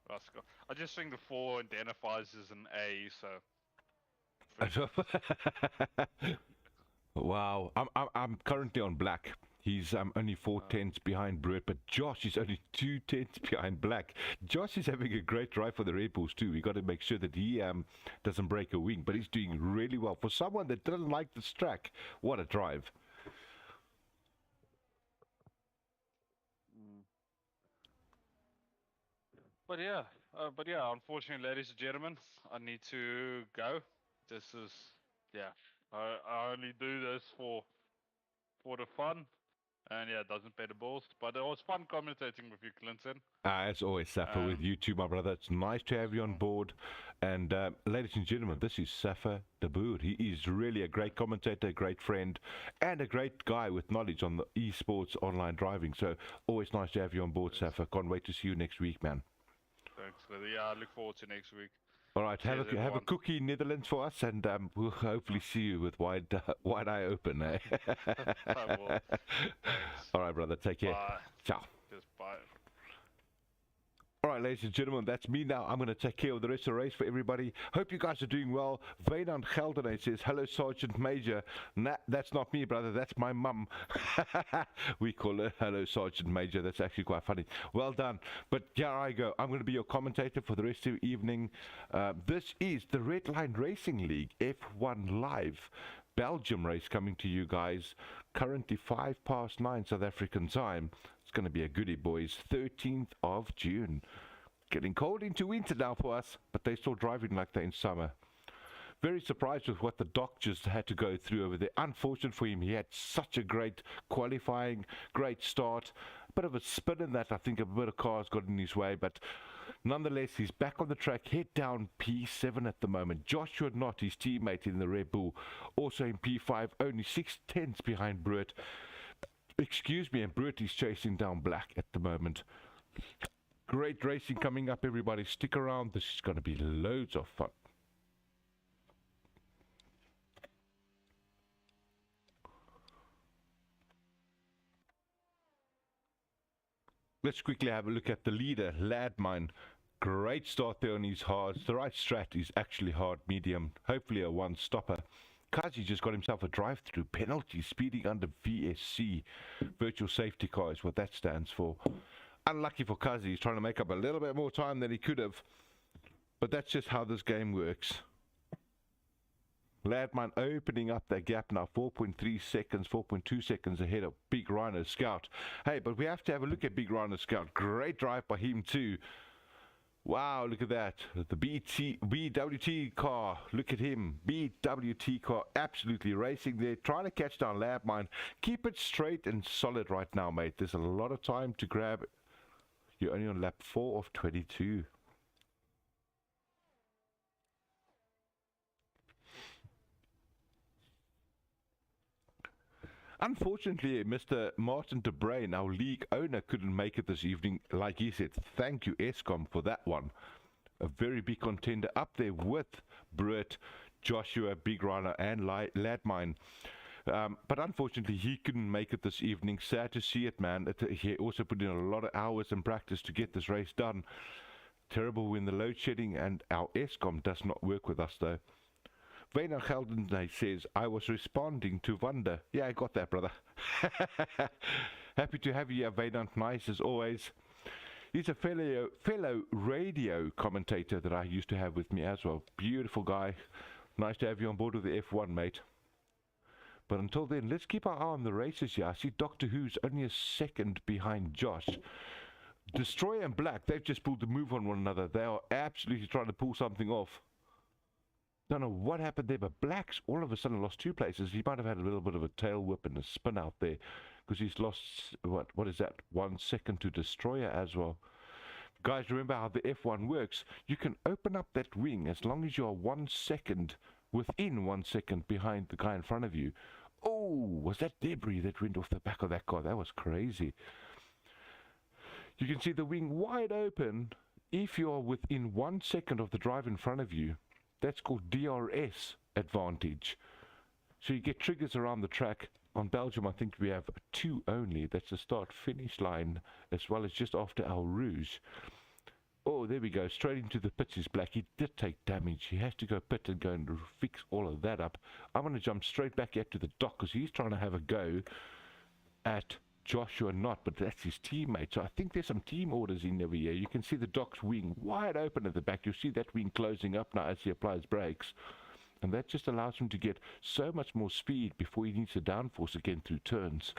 Speaker 2: Rascal. I just think the 4 identifies as an A, so.
Speaker 1: Wow, I'm currently on black. He's only 4 tenths behind Brett, but Josh is only 2 tenths behind black. Josh is having a great drive for the Red Bulls too. We got to make sure that he doesn't break a wing, but he's doing really well for someone that doesn't like this track. What a drive!
Speaker 2: But yeah, unfortunately, ladies and gentlemen, I need to go. This is, I only do this for the fun, and yeah, it doesn't pay the bills. But it was fun commentating with you, Clinton.
Speaker 1: As always, Safa, with you too, my brother. It's nice to have you on board. And ladies and gentlemen, this is Safa de Boer. He is really a great commentator, a great friend, and a great guy with knowledge on the esports online driving. So always nice to have you on board, Safa. Can't wait to see you next week, man.
Speaker 2: Thanks, yeah, I look forward to next week.
Speaker 1: All right, have a cookie, Netherlands, for us, and we'll hopefully see you with wide eye open. Eh?
Speaker 2: I will. Thanks.
Speaker 1: All right, brother, take care.
Speaker 2: Bye.
Speaker 1: Ciao.
Speaker 2: Just bye.
Speaker 1: All right, ladies and gentlemen, that's me now. I'm going to take care of the rest of the race for everybody. Hope you guys are doing well. Wynand Geldenay says, hello, Sergeant Major. Nah, that's not me, brother. That's my mum. We call her hello, Sergeant Major. That's actually quite funny. Well done. But here I go. I'm going to be your commentator for the rest of the evening. This is the Redline Racing League F1 Live Belgium race coming to you guys. Currently 9:05 South African time. It's going to be a goodie, boys. 13th of June. Getting cold into winter now for us, but they're still driving like they're in summer. Very surprised with what the doc just had to go through over there. Unfortunate for him, he had such a great qualifying, great start. A bit of a spin in that, I think a bit of cars got in his way, but nonetheless, he's back on the track, head down P7 at the moment. Joshua Knott, his teammate in the Red Bull, also in P5, only 6 tenths behind Brett. Excuse me, and Brett is chasing down Black at the moment. Great racing coming up, everybody. Stick around. This is going to be loads of fun. Let's quickly have a look at the leader, Ladmine. Great start there on his hards. The right strat is actually hard medium. Hopefully a one-stopper. Kazi just got himself a drive-through penalty, speeding under VSC. Virtual safety car is what that stands for. Unlucky for Kazi. He's trying to make up a little bit more time than he could have. But that's just how this game works. Ladmine opening up that gap now, 4.3 seconds, 4.2 seconds ahead of Big Rhino Scout. Hey, but we have to have a look at Big Rhino Scout. Great drive by him too. Wow, look at that. The BWT car. Look at him. BWT car absolutely racing there. Trying to catch down Ladmine. Keep it straight and solid right now, mate. There's a lot of time to grab. You're only on lap 4 of 22. Unfortunately, Mr. Martin de Bruin, our league owner, couldn't make it this evening. Like he said, thank you, Eskom, for that one. A very big contender up there with Brett, Joshua, Big Rhino, and Ladmine. But unfortunately, he couldn't make it this evening. Sad to see it, man. He also put in a lot of hours in practice to get this race done. Terrible when the load shedding, and our Eskom does not work with us, though. Wynand Geldenay says, I was responding to Wanda. Yeah, I got that, brother. Happy to have you here, Wynand. Nice as always. He's a fellow radio commentator that I used to have with me as well. Beautiful guy. Nice to have you on board with the F1, mate. But until then, let's keep our eye on the races here. I see Doctor Who's only a second behind Josh. Destroyer and Black, they've just pulled the move on one another. They are absolutely trying to pull something off. Don't know what happened there, but Black's all of a sudden lost 2 places. He might have had a little bit of a tail whip and a spin out there, because he's lost, what is that, 1 second to Destroyer as well. Guys, remember how the F1 works. You can open up that wing as long as you are 1 second, within 1 second behind the guy in front of you. Oh, was that debris that went off the back of that car? That was crazy. You can see the wing wide open if you are within 1 second of the drive in front of you. That's called DRS advantage. So you get triggers around the track. On Belgium, I think we have 2 only. That's the start-finish line, as well as just after our Rouge. Oh, there we go. Straight into the pits is Black. He did take damage. He has to go pit and go and fix all of that up. I'm going to jump straight back out to the dock, because he's trying to have a go at Joshua Knott, but that's his teammate. So I think there's some team orders in over here. You can see the dock's wing wide open at the back. You'll see that wing closing up now as he applies brakes. And that just allows him to get so much more speed before he needs to downforce again through turns.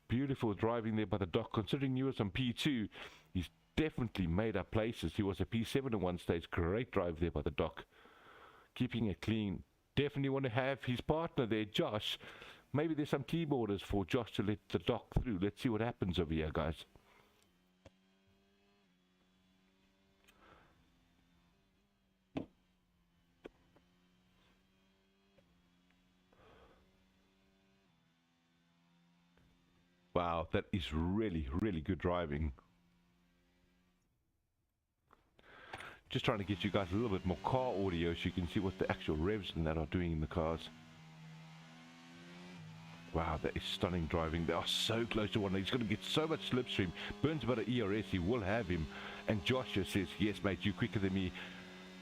Speaker 1: Beautiful driving there by the dock. Considering he was on P2, he's definitely made up places. He was a P7 at one stage. Great drive there by the dock. Keeping it clean. Definitely want to have his partner there, Josh. Maybe there's some team orders for Josh to let the dock through. Let's see what happens over here, guys. Wow, that is really, really good driving. Just trying to get you guys a little bit more car audio so you can see what the actual revs and that are doing in the cars. Wow, that is stunning driving. They are so close to one another. He's going to get so much slipstream. Burns about an ERS, he will have him. And Joshua says, yes, mate, you're quicker than me.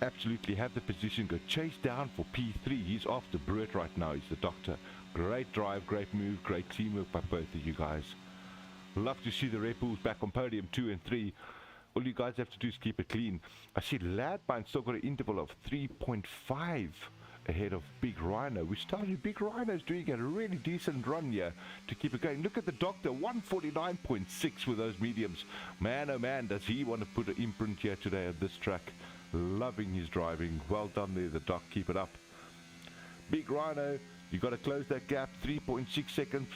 Speaker 1: Absolutely have the position. Go chase down for P3. He's after Brett right now. He's the doctor. Great drive, great move, great teamwork by both of you guys. Love to see the Red Bulls back on podium 2 and 3. All you guys have to do is keep it clean. I see Ladbine still got an interval of 3.5 ahead of Big Rhino. We started Big Rhino's doing a really decent run here to keep it going. Look at the doctor, 149.6 with those mediums. Man, oh man, does he want to put an imprint here today at this track. Loving his driving. Well done there, the doc. Keep it up. Big Rhino, you got to close that gap. 3.6 seconds.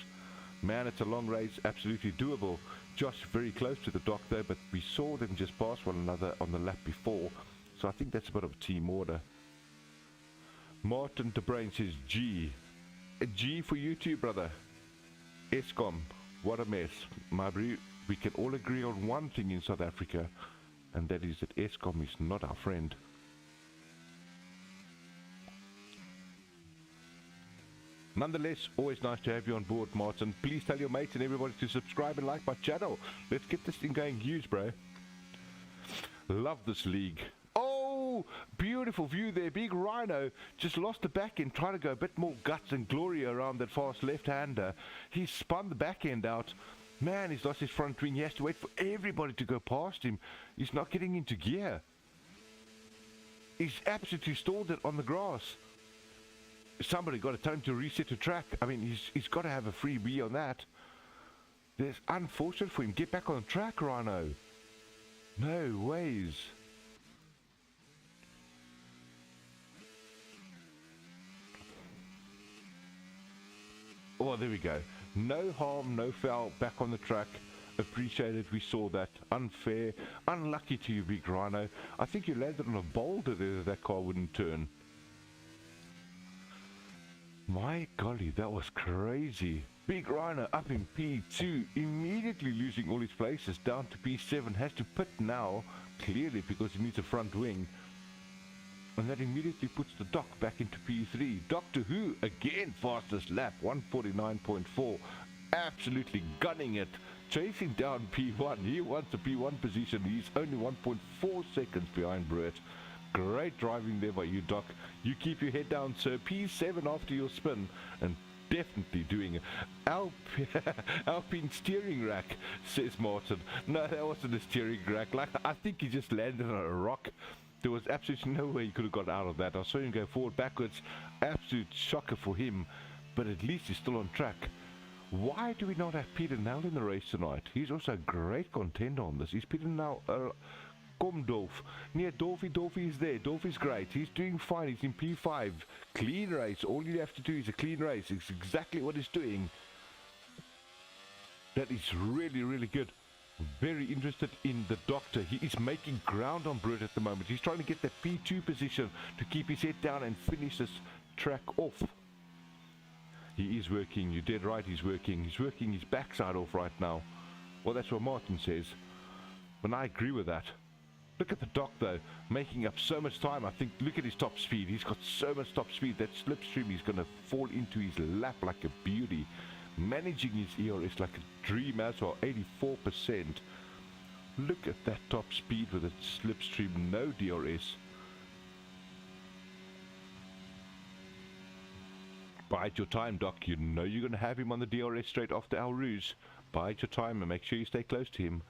Speaker 1: Man, it's a long race. Absolutely doable. Josh very close to the dock though, but we saw them just pass one another on the lap before. So I think that's a bit of a team order. Martin De Brain says G. A G for you too, brother. Eskom, what a mess. My bro, we can all agree on one thing in South Africa, and that is that Eskom is not our friend. Nonetheless, always nice to have you on board, Martin. Please tell your mates and everybody to subscribe and like my channel. Let's get this thing going huge, bro. Love this league. Oh, beautiful view there. Big Rhino just lost the back end, trying to go a bit more guts and glory around that fast left-hander. He spun the back end out. Man, he's lost his front wing. He has to wait for everybody to go past him. He's not getting into gear. He's absolutely stalled it on the grass. Somebody got to tell him to reset the track. I mean, he's got to have a freebie on that. That's unfortunate for him. Get back on the track, Rhino. No ways. Oh, there we go. No harm, no foul. Back on the track. Appreciated. We saw that. Unfair. Unlucky to you, Big Rhino. I think you landed on a boulder there that car wouldn't turn. My golly, that was crazy. Big Rhino up in P2, immediately losing all his places, down to P7, has to pit now, clearly because he needs a front wing. And that immediately puts the Doc back into P3. Doctor Who, again fastest lap, 149.4. Absolutely gunning it, chasing down P1. He wants the P1 position. He's only 1.4 seconds behind Brett. Great driving there by you, Doc. You keep your head down, sir. P7 after your spin, and definitely doing it. Alpine steering rack, says Martin. No, that wasn't a steering rack. Like, I think he just landed on a rock. There was absolutely no way he could have got out of that. I saw him go forward, backwards. Absolute shocker for him. but at least he's still on track. Why do we not have Peter Nell in the race tonight? He's also a great contender on this. He's Peter Nell. Kom Dolf. Nee, Dolfie is there. Dolf is great. He's doing fine. He's in P5. Clean race. All you have to do is a clean race. It's exactly what he's doing. That is really, really good. Very interested in the Doctor. He is making ground on Brett at the moment. He's trying to get that P2 position to keep his head down and finish this track off. He is working. You're dead right, he's working. He's working his backside off right now. Well, that's what Martin says. But I agree with that. Look at the Doc, though, making up so much time. I think, look at his top speed. He's got so much top speed. That slipstream is going to fall into his lap like a beauty. Managing his ERS like a dream as well, 84%. Look at that top speed with a slipstream, no DRS. Bide your time, Doc. You know you're going to have him on the DRS straight after Al Rouge. Bide your time and make sure you stay close to him.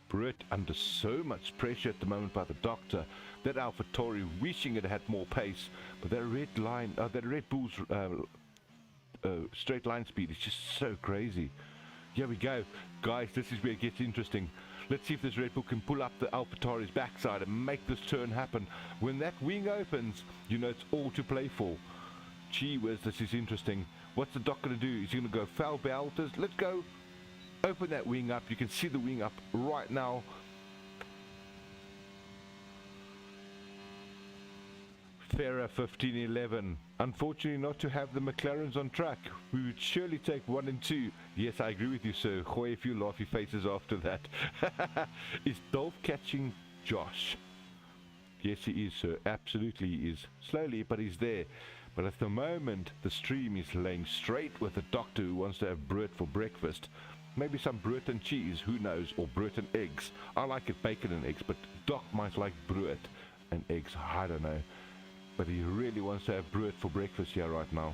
Speaker 1: Brett under so much pressure at the moment by the Doctor. That AlphaTauri wishing it had more pace, but that Red Bull's straight line speed is just so crazy. Here we go, guys. This is where it gets interesting. Let's see if this Red Bull can pull up the AlphaTauri's backside and make this turn happen. When that wing opens, you know it's all to play for. Gee whiz, this is interesting. What's the Doc going to do? Is he going to go foul belters? Let's go. Open that wing up. You can see the wing up right now. Ferrer 15-11. Unfortunately not to have the McLarens on track. We would surely take 1 and 2. Yes, I agree with you, sir. Gooi a few laughy faces after that. Is Dolph catching Josh? Yes, he is, sir. Absolutely he is. Slowly, but he's there. But at the moment, the stream is laying straight with the Doctor who wants to have Brett for breakfast. Maybe some Brett and cheese, who knows, or Brett and eggs. I like it bacon and eggs, but Doc might like Brett and eggs, I don't know. But he really wants to have Brett for breakfast here right now.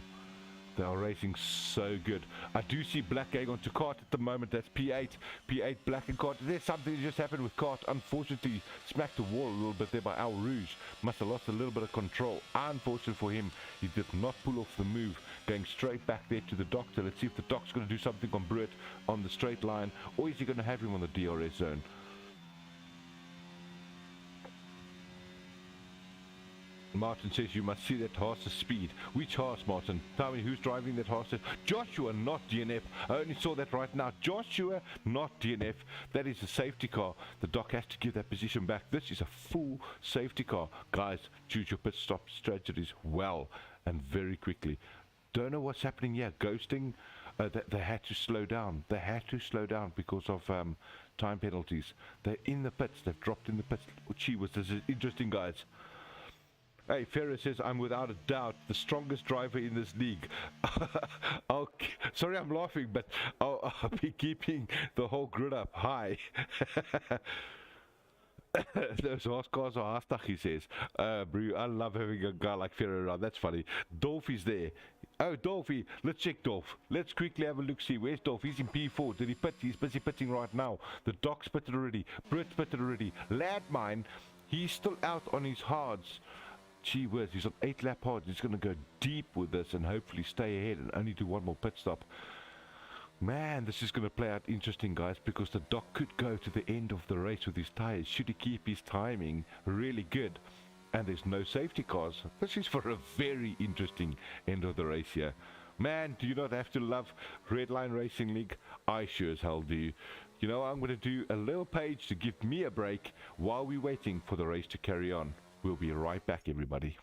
Speaker 1: They are racing so good. I do see Black going on to Cart at the moment. That's P8. P8, Black and Cart. There's something that just happened with Cart. Unfortunately, smacked the wall a little bit there by Al Rouge. Must have lost a little bit of control. Unfortunate for him, he did not pull off the move. Going straight back there to the Doctor. Let's see if the Doc's going to do something on Brett on the straight line. Or is he going to have him on the DRS zone? Martin says you must see that horse's speed. Which horse, Martin? Tell me who's driving that horse. Joshua, not DNF. I only saw that right now. Joshua, not DNF. That is a safety car. The Doc has to give that position back. This is a full safety car. Guys, choose your pit stop strategies well and very quickly. Don't know what's happening here. Ghosting. They had to slow down. They had to slow down because of time penalties. They're in the pits. They've dropped in the pits. Gee whiz, this is interesting, guys. Hey, Ferrer says, I'm without a doubt the strongest driver in this league. Sorry I'm laughing, but I'll be keeping the whole grid up high. Those horse cars are hashtag, he says. Brew, I love having a guy like Ferrer around. That's funny. Dolph is there. Oh, Dolphy, let's check Dolph. Let's quickly have a look, see. Where's Dolph? He's in P4. Did he pit? He's busy pitting right now. The Doc's pitted already. Britt's pitted already. Landmine, he's still out on his hards. Gee whiz, he's on 8 lap hard. He's going to go deep with this and hopefully stay ahead and only do one more pit stop. Man, this is going to play out interesting, guys, because the Doc could go to the end of the race with his tires. Should he keep his timing really good? And there's no safety cars. This is for a very interesting end of the race here. Man, do you not have to love Redline Racing League? I sure as hell do. You know, I'm going to do a little page to give me a break while we're waiting for the race to carry on. We'll be right back, everybody.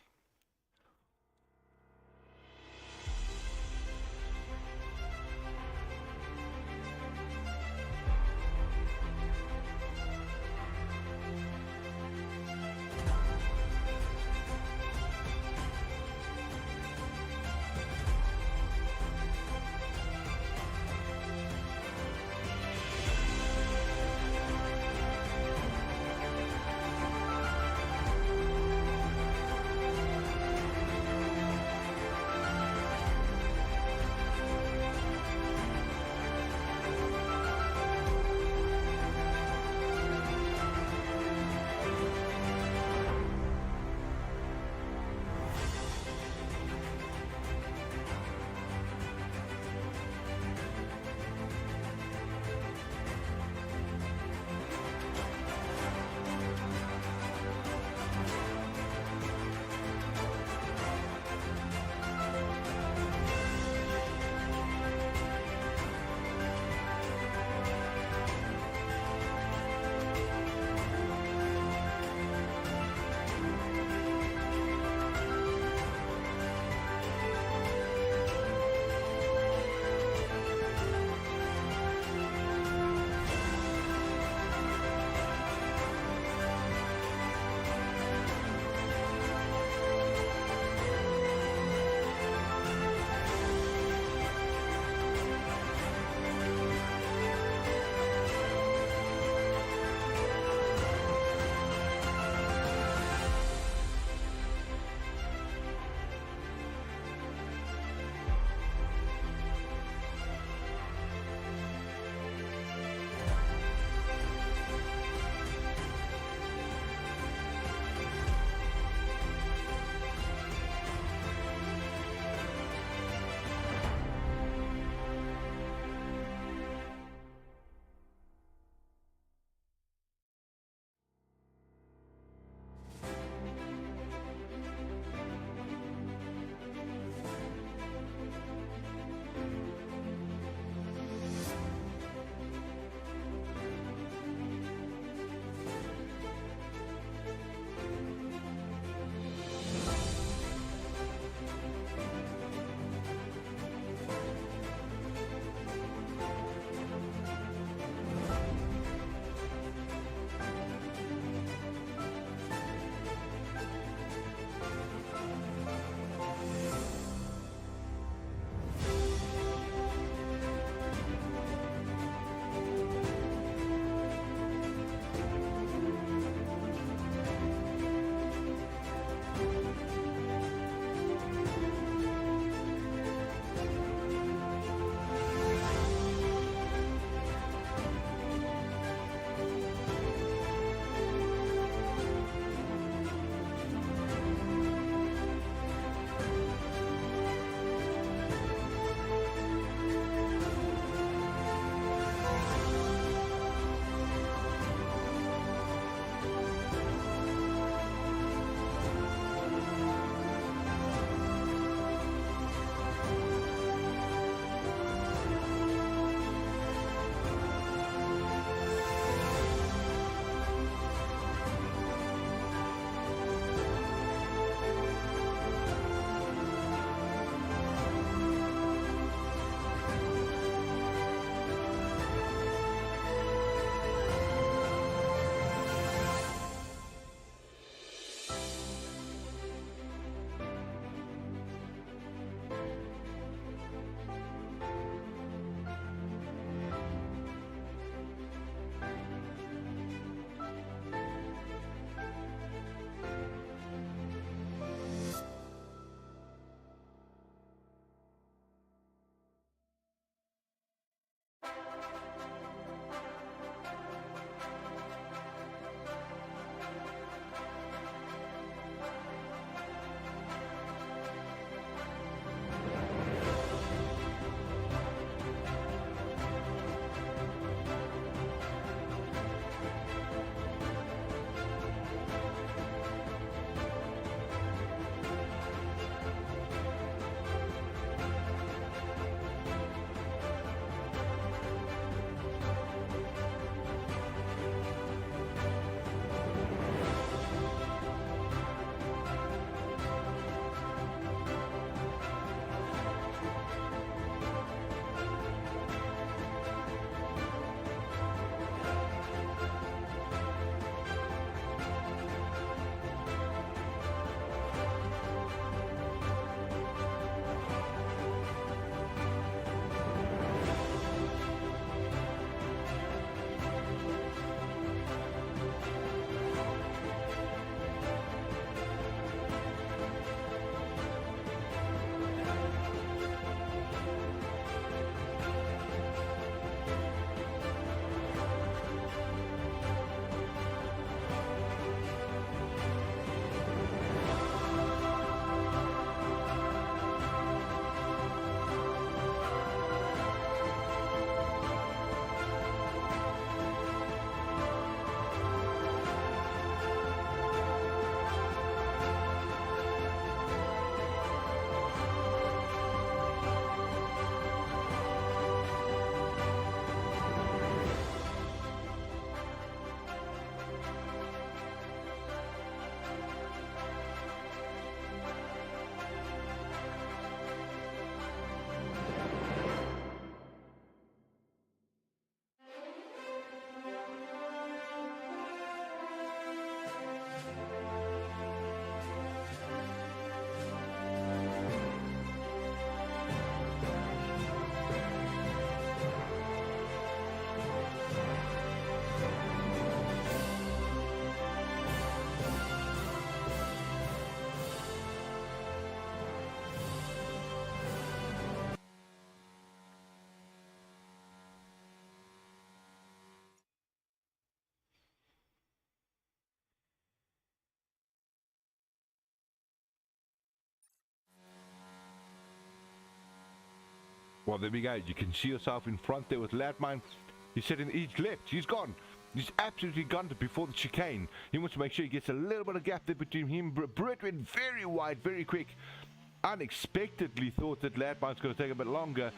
Speaker 1: Well, there we go. You can see yourself in front there with Landmine. He's sitting, he's left, he's gone. He's absolutely gone before the chicane. He wants to make sure he gets a little bit of gap there between him. Brett went very wide, very quick. Unexpectedly thought that Landmine's going to take a bit longer.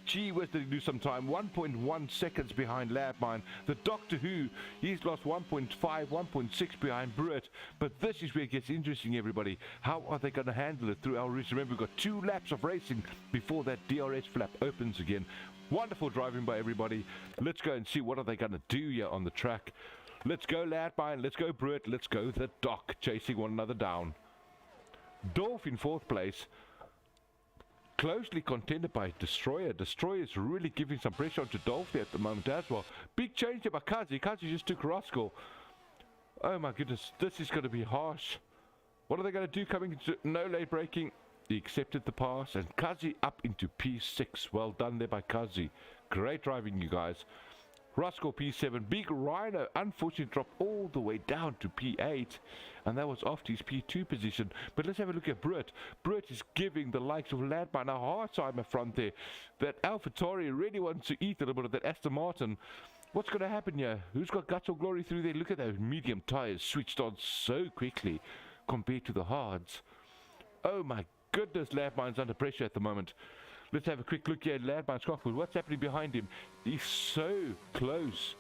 Speaker 1: Gee whiz, did he lose some time. 1.1 seconds behind Landmine. The Doctor Who, he's lost 1.5, 1.6 behind Brett. But this is where it gets interesting, everybody. How are they going to handle it through our race? Remember, we've got 2 laps of racing before that DRS flap opens again. Wonderful driving by everybody. Let's go and see what are they going to do here on the track. Let's go Landmine, let's go Brett, let's go the Doc, chasing one another down. Dolph in 4th place. Closely contended by Destroyer. Destroyer is really giving some pressure onto Dolph there at the moment as well. Big change there by Kazi. Kazi just took Roscoe. Oh my goodness, this is going to be harsh. What are they going to do coming into no late braking? He accepted the pass and Kazi up into P6. Well done there by Kazi. Great driving, you guys. Roscoe P7. Big Rhino unfortunately dropped all the way down to P8. And that was after his P2 position. But let's have a look at Brett. Brett is giving the likes of Landmine a hard time up front there. That AlphaTauri really wants to eat a little bit of that Aston Martin. What's going to happen here? Who's got guts or glory through there? Look at those medium tyres switched on so quickly compared to the hards. Oh my goodness, Landmine's under pressure at the moment. Let's have a quick look here at Landmine's cockpit. What's happening behind him? He's so close.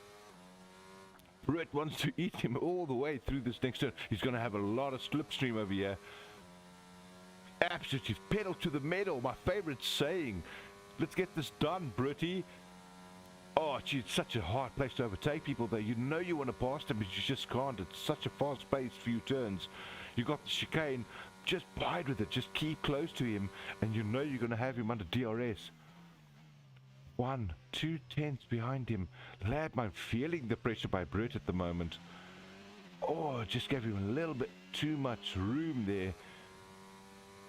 Speaker 1: Brett wants to eat him all the way through this next turn. He's going to have a lot of slipstream over here. Absolutely pedal to the metal, my favorite saying. Let's get this done, Britty. Oh, gee, it's such a hard place to overtake people there. You know you want to pass them, but you just can't. It's such a fast-paced few turns. You got the chicane. Just bide with it. Just keep close to him, and you know you're going to have him under DRS. 1, 2 tenths behind him. Landmine feeling the pressure by Brett at the moment. Oh, just gave him a little bit too much room there.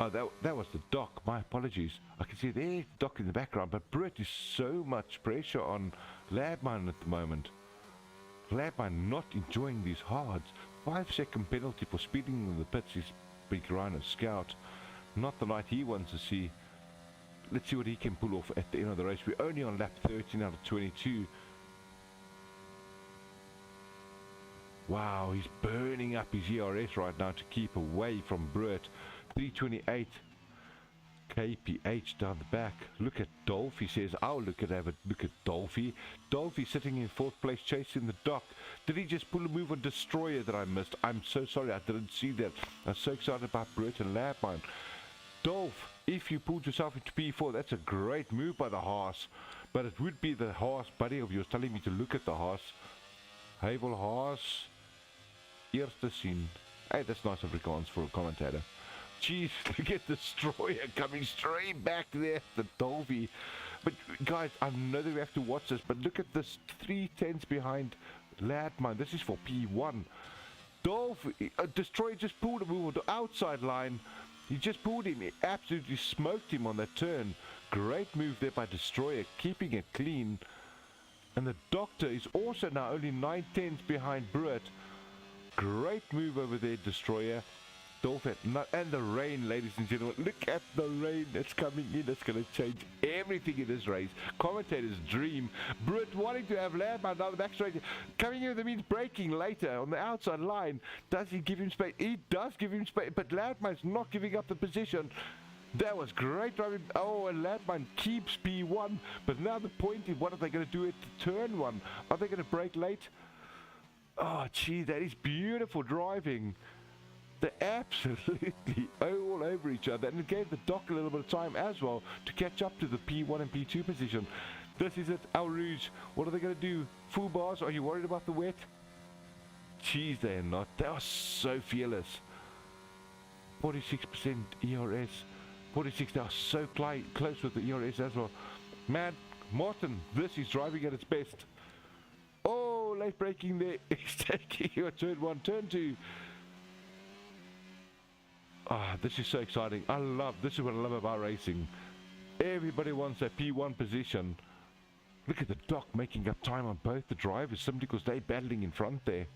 Speaker 1: Oh, that was the Doc. My apologies. I can see there's Doc in the background, but Brett is so much pressure on Landmine at the moment. Landmine not enjoying these hards. 5-second penalty for speeding in the pits is Big Rhino Scout. Not the light he wants to see. Let's see what he can pull off at the end of the race. We're only on lap 13 out of 22. Wow, he's burning up his ERS right now to keep away from Brett. 328 kph down the back. Look at Dolph, he says. I'll look at Dolphy. Dolphy sitting in 4th place chasing the Doc. Did he just pull a move on Destroyer that I missed? I'm so sorry, I didn't see that. I'm so excited about Brett and Landmine. Dolph, if you pulled yourself into P4, that's a great move by the Haas. But it would be the Haas buddy of yours telling me to look at the Haas. Havel Haas. Eerste sien. Hey, that's nice Afrikaans for a commentator. Jeez, look at Destroyer coming straight back there, the Dolphy. But guys, I know that we have to watch this, but look at this 3 tenths behind Landmine. This is for P1. Dolph, Destroyer just pulled a move on the outside line. He just pulled him. He absolutely smoked him on that turn. Great move there by Destroyer, keeping it clean. And the Doctor is also now only 9 tenths behind Brett. Great move over there, Destroyer. Dolph and the rain, ladies and gentlemen. Look at the rain that's coming in. It's going to change everything in this race. Commentator's dream. Brett wanting to have Landmine down the back straight. Coming in, that means braking later on the outside line. Does he give him space? He does give him space, but Landmine's not giving up the position. That was great driving. Oh, and Landmine keeps P1. But now the point is, what are they going to do at turn 1? Are they going to brake late? Oh, gee, that is beautiful driving. They're absolutely all over each other, and it gave the Doc a little bit of time as well to catch up to the P1 and P2 position. This is it, Al Rouge. What are they going to do? Full bars? Are you worried about the wet? Jeez, they're not. They are so fearless. 46% ERS. 46, they are so close with the ERS as well. Man, Martin, this is driving at its best. Oh, late braking there. He's taking your turn 1, turn 2. Ah, this is so exciting. This is what I love about racing. Everybody wants that P1 position. Look at the Doc making up time on both the drivers simply because they're battling in front there.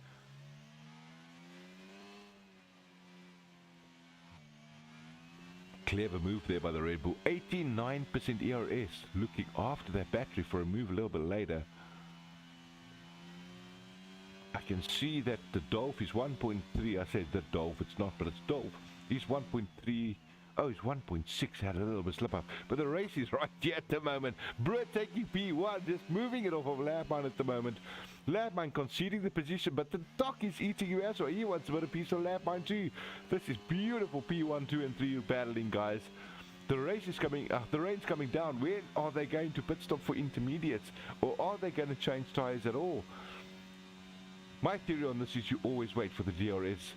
Speaker 1: clever move there by the Red Bull. 89% ERS, looking after that battery for a move a little bit later. I can see that the Dolph is 1.3. I said the Dolph, it's not, but it's Dolph. He's 1.3. Oh, he's 1.6. Had a little bit slip up. But the race is right here at the moment. Britt taking P1, just moving it off of Labmine at the moment. Labmine conceding the position, but the Doc is eating you as well. He wants a bit of piece of Labmine too. This is beautiful. P1, 2 and 3 battling, guys. The race is coming, the rain's coming down. When are they going to pit stop for intermediates? Or are they going to change tyres at all? My theory on this is you always wait for the DRS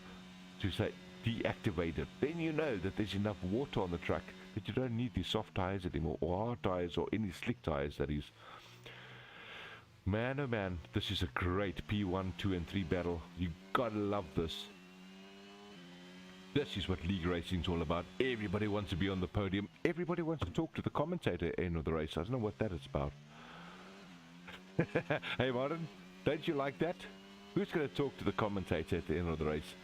Speaker 1: to say deactivated. Then you know that there's enough water on the track that you don't need these soft tyres anymore, or hard tyres, or any slick tyres, that is. Man, oh man, this is a great P1, 2 and 3 battle. You gotta love this. This is what league racing's all about. Everybody wants to be on the podium. Everybody wants to talk to the commentator at the end of the race. I don't know what that is about. Hey Martin, don't you like that? Who's going to talk to the commentator at the end of the race?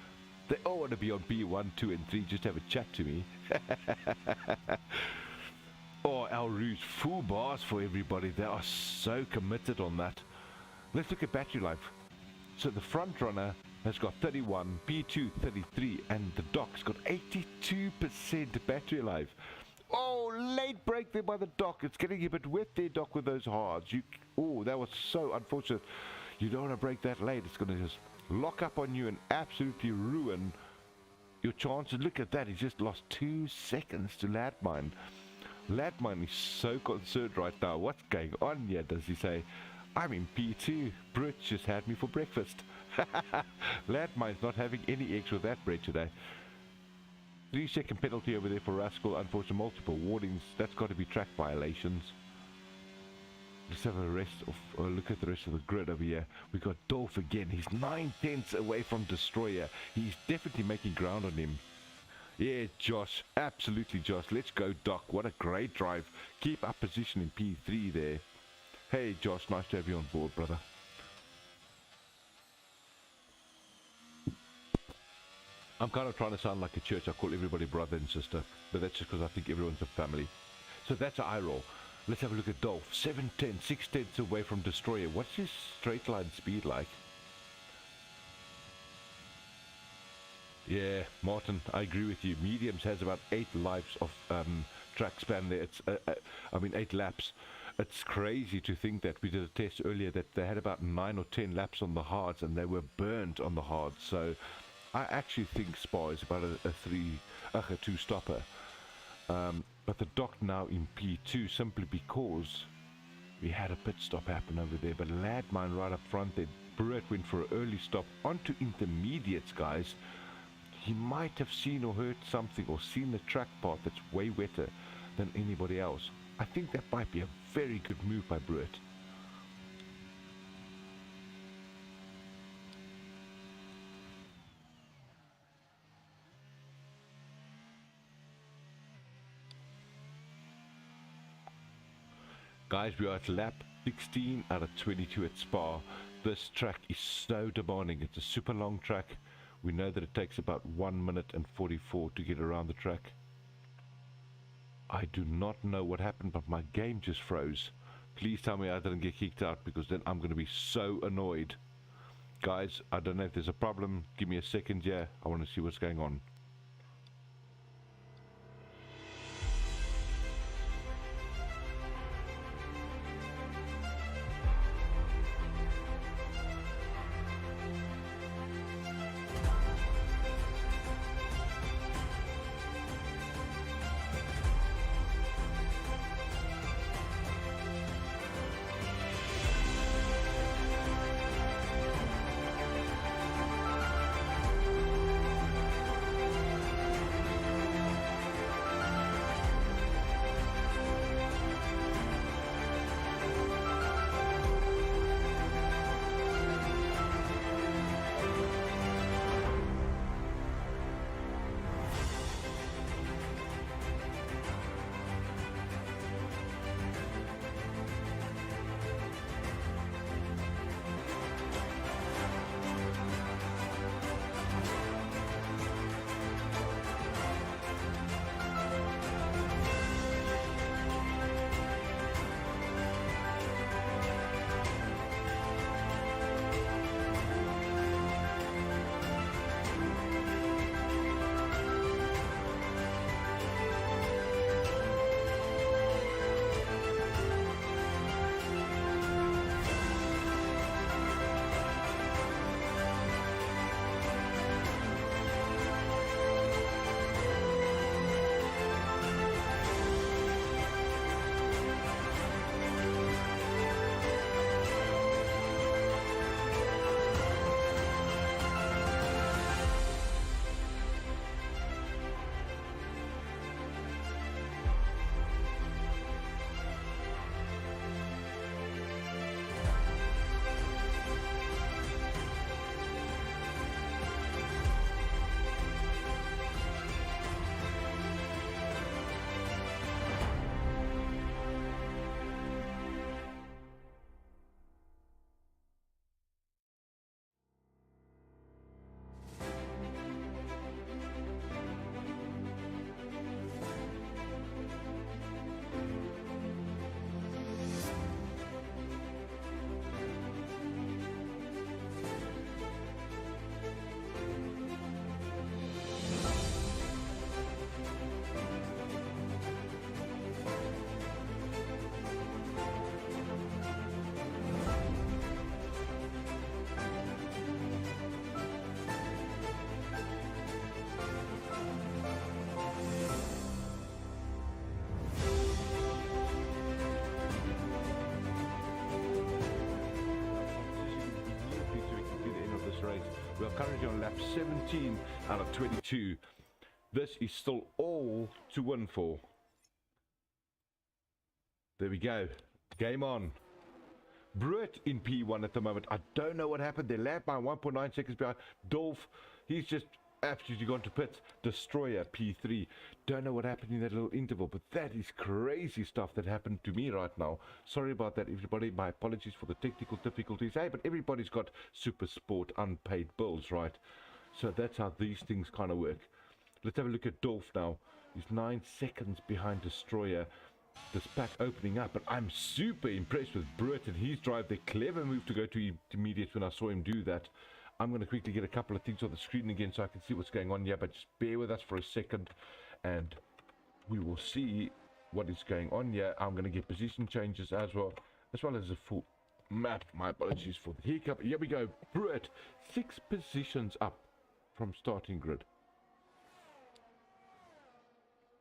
Speaker 1: They all want to be on P1, 2 and 3, just have a chat to me. Oh, Al Rouge, full bars for everybody. They are so committed on that. Let's look at battery life. So the front runner has got 31, P2 33, and the Doc's got 82% battery life. Oh, late break there by the Doc. It's getting a bit wet there, Doc, with those hards. Oh, that was so unfortunate. You don't want to break that late. It's going to just lock up on you and absolutely ruin your chances. Look at that. He just lost 2 seconds to Ladmine. Ladmine is so concerned right now. What's going on here, does he say? I'm in P2. Britt just had me for breakfast. Ladmine's not having any eggs with that bread today. 3-second penalty over there for Rascal. Unfortunately, multiple warnings. That's got to be track violations. Let's have a look at the rest of the grid over here. We got Dolph again. He's 9/10 away from Destroyer. He's definitely making ground on him. Yeah, Josh. Absolutely, Josh. Let's go, Doc. What a great drive. Keep up position in P3 there. Hey, Josh. Nice to have you on board, brother. I'm kind of trying to sound like a church. I call everybody brother and sister. But that's just because I think everyone's a family. So that's how I roll. Let's have a look at Dolph. 7/10, 6/10 away from Destroyer. What's his straight line speed like? Yeah, Martin, I agree with you. Mediums has about 8 lives of track span there. It's, 8 laps. It's crazy to think that. We did a test earlier that they had about 9 or 10 laps on the hards and they were burnt on the hards. So I actually think Spa is about a 2-stopper. But the Doc now in P2 simply because we had a pit stop happen over there. But Ladmine right up front there. Britt went for an early stop onto intermediates, guys. He might have seen or heard something or seen the track path that's way wetter than anybody else. I think that might be a very good move by Britt. Guys, we are at lap 16 out of 22 at Spa. This track is so demanding. It's a super long track. We know that it takes about 1 minute and 44 to get around the track. I do not know what happened, but my game just froze. Please tell me I didn't get kicked out, because then I'm going to be so annoyed. Guys, I don't know if there's a problem. Give me a second here. I want to see what's going on. strategy on lap 17 out of 22. This is still all to win for. There we go. Game on. Brett in P1 at the moment. I don't know what happened. They lap by 1.9 seconds behind. Dolph, he's just absolutely gone to pits. Destroyer P3. Don't know what happened in that little interval, but that is crazy stuff that happened to me right now. Sorry about that, everybody. My apologies for the technical difficulties. Hey, but everybody's got super sport unpaid bills, right? So that's how these things kind of work. Let's have a look at Dolph now. He's 9 seconds behind Destroyer. This pack opening up, but I'm super impressed with Brett and his drive. The clever move to go to intermediate when I saw him do that. I'm going to quickly get a couple of things on the screen again so I can see what's going on here, but just bear with us for a second and we will see what is going on here. I'm going to get position changes as well as a full map. My apologies for the hiccup. Here we go. Brett, 6 positions up from starting grid.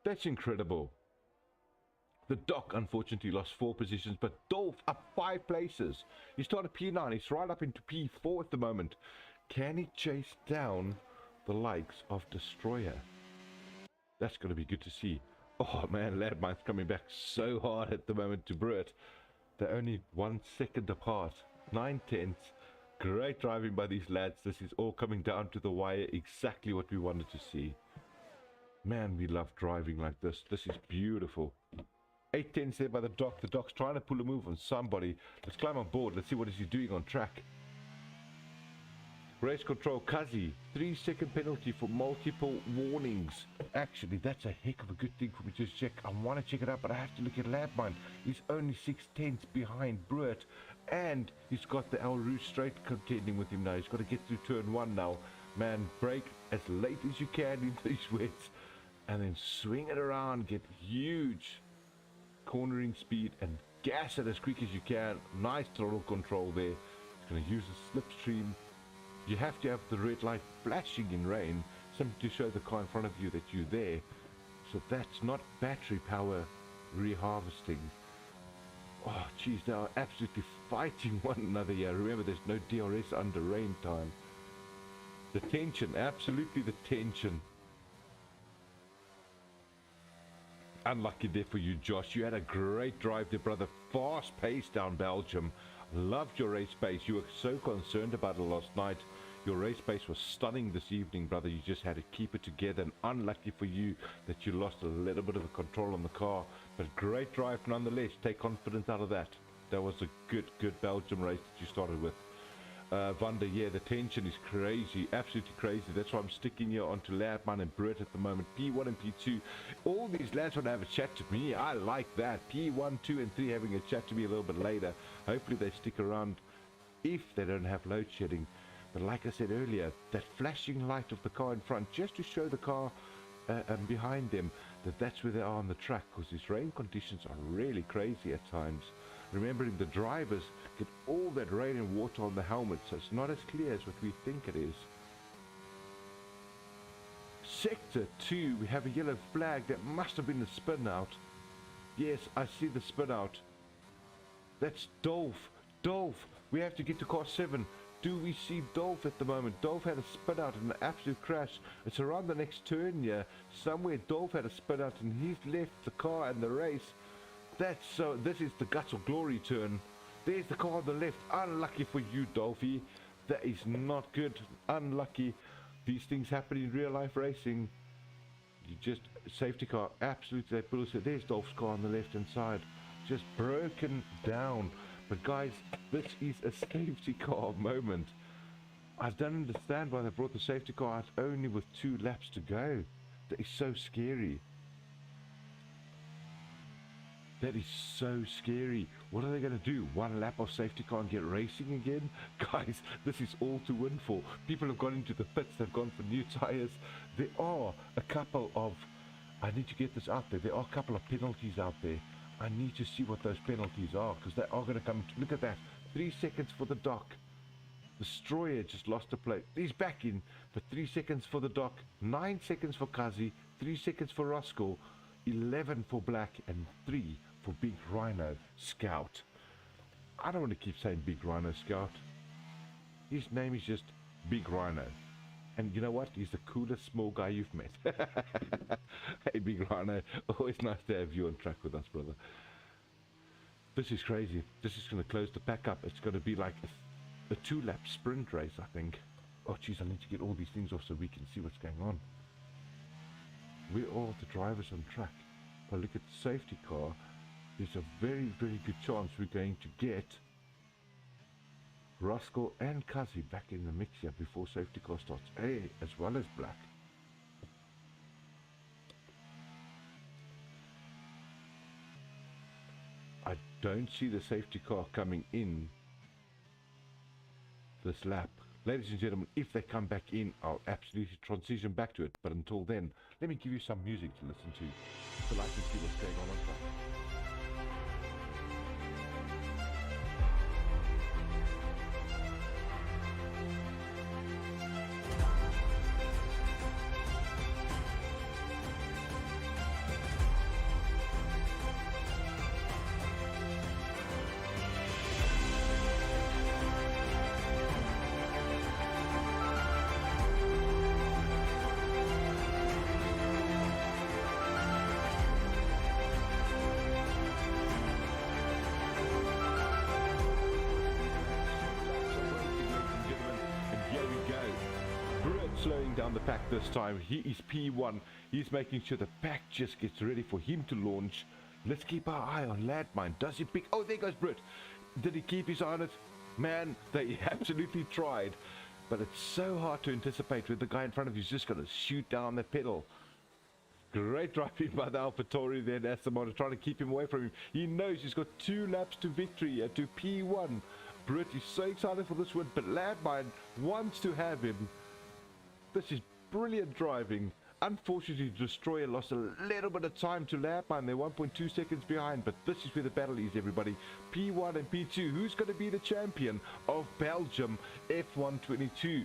Speaker 1: That's incredible. The Doc unfortunately lost 4 positions, but Dolph up 5 places. He started P9, he's right up into P4 at the moment. Can he chase down the likes of Destroyer? That's going to be good to see. Oh man, Landmine's coming back so hard at the moment to Brett. They're only 1 second apart. 9/10. Great driving by these lads. This is all coming down to the wire, exactly what we wanted to see. Man, we love driving like this. This is beautiful. 8/10 there by the Doc. The Doc's trying to pull a move on somebody. Let's climb on board. Let's see what is he doing on track. Race control, Kazi. 3-second penalty for multiple warnings. Actually, that's a heck of a good thing for me to check. I want to check it out, but I have to look at Labmine. He's only 6/10 behind Brett. And he's got the El Rouge straight contending with him now. He's got to get through turn 1 now. Man, brake as late as you can in these wets. And then swing it around. Get huge cornering speed and gas it as quick as you can. Nice throttle control there. It's going to use a slipstream. You have to have the red light flashing in rain, simply to show the car in front of you that you're there. So that's not battery power reharvesting. Oh geez, they are absolutely fighting one another here. Remember, there's no DRS under rain time. The tension, absolutely the tension. Unlucky there for you, Josh. You had a great drive there, brother. Fast pace down Belgium. Loved your race pace. You were so concerned about it last night. Your race pace was stunning this evening, brother. You just had to keep it together. And unlucky for you that you lost a little bit of the control on the car. But great drive nonetheless. Take confidence out of that. That was a good Belgium race that you started with. Vander, yeah, the tension is crazy, absolutely crazy. That's why I'm sticking here onto Labman and Brett at the moment. P1 and P2, all these lads want to have a chat to me. I like that. P1, 2 and 3 having a chat to me a little bit later. Hopefully they stick around if they don't have load shedding. But like I said earlier, that flashing light of the car in front, just to show the car behind them that's where they are on the track, because these rain conditions are really crazy at times. Remembering the drivers get all that rain and water on the helmet, so it's not as clear as what we think it is. Sector 2, we have a yellow flag. That must have been the spin out. Yes, I see the spin out. That's Dolph. Dolph, we have to get to car 7. Do we see Dolph at the moment? Dolph had a spin out and an absolute crash. It's around the next turn here. Somewhere Dolph had a spin out and he's left the car and the race. That's so. This is the Guts of Glory turn. There's the car on the left. Unlucky for you, Dolphy. That is not good. Unlucky. These things happen in real life racing. You just safety car. Absolutely, they put us. There's Dolph's car on the left hand side, just broken down. But guys, this is a safety car moment. I don't understand why they brought the safety car out only with 2 laps to go. That is so scary. That is so scary. What are they going to do? 1 lap of safety car and get racing again? Guys, this is all to win for. People have gone into the pits. They've gone for new tires. There are a couple of... I need to get this out there. There are a couple of penalties out there. I need to see what those penalties are, because they are going to come... Look at that. 3 seconds for the Doc. Destroyer just lost a plate. He's back in. But 3 seconds for the Doc. 9 seconds for Kazi. 3 seconds for Roscoe. 11 for Black and 3 for Big Rhino Scout. I don't want to keep saying Big Rhino Scout. His name is just Big Rhino. And you know what? He's the coolest small guy you've met. Hey, Big Rhino. Always nice to have you on track with us, brother. This is crazy. This is going to close the pack up. It's going to be like a 2-lap sprint race, I think. Oh, jeez, I need to get all these things off so we can see what's going on. We're all the drivers on track. But look at the safety car. There's a very, very good chance we're going to get Rascal and Kazi back in the mix here before safety car starts. Hey, as well as Black. I don't see the safety car coming in this lap. Ladies and gentlemen, if they come back in, I'll absolutely transition back to it. But until then, let me give you some music to listen to so I can see what's going on track. Slowing down the pack this time. He is P1. He's making sure the pack just gets ready for him to launch. Let's keep our eye on Landmine. Does he pick? Oh, there goes Brit. Did he keep his eye on it? Man, they absolutely tried. But it's so hard to anticipate when the guy in front of you is just going to shoot down the pedal. Great driving by the AlphaTauri there, Astamata, trying to keep him away from him. He knows he's got 2 laps to victory, to P1. Brit is so excited for this win, but Landmine wants to have him. This is brilliant driving. Unfortunately, Destroyer lost a little bit of time to Landmine. They're 1.2 seconds behind, but this is where the battle is, everybody. P1 and P2. Who's going to be the champion of Belgium F122?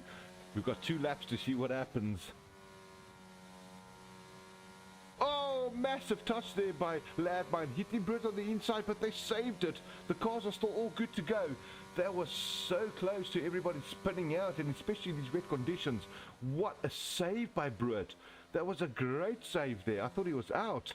Speaker 1: We've got 2 laps to see what happens. Oh, massive touch there by Landmine. Hitting Brit on the inside, but they saved it. The cars are still all good to go. That was so close to everybody spinning out, and especially these wet conditions. What a save by Brit. That was a great save there. I thought he was out.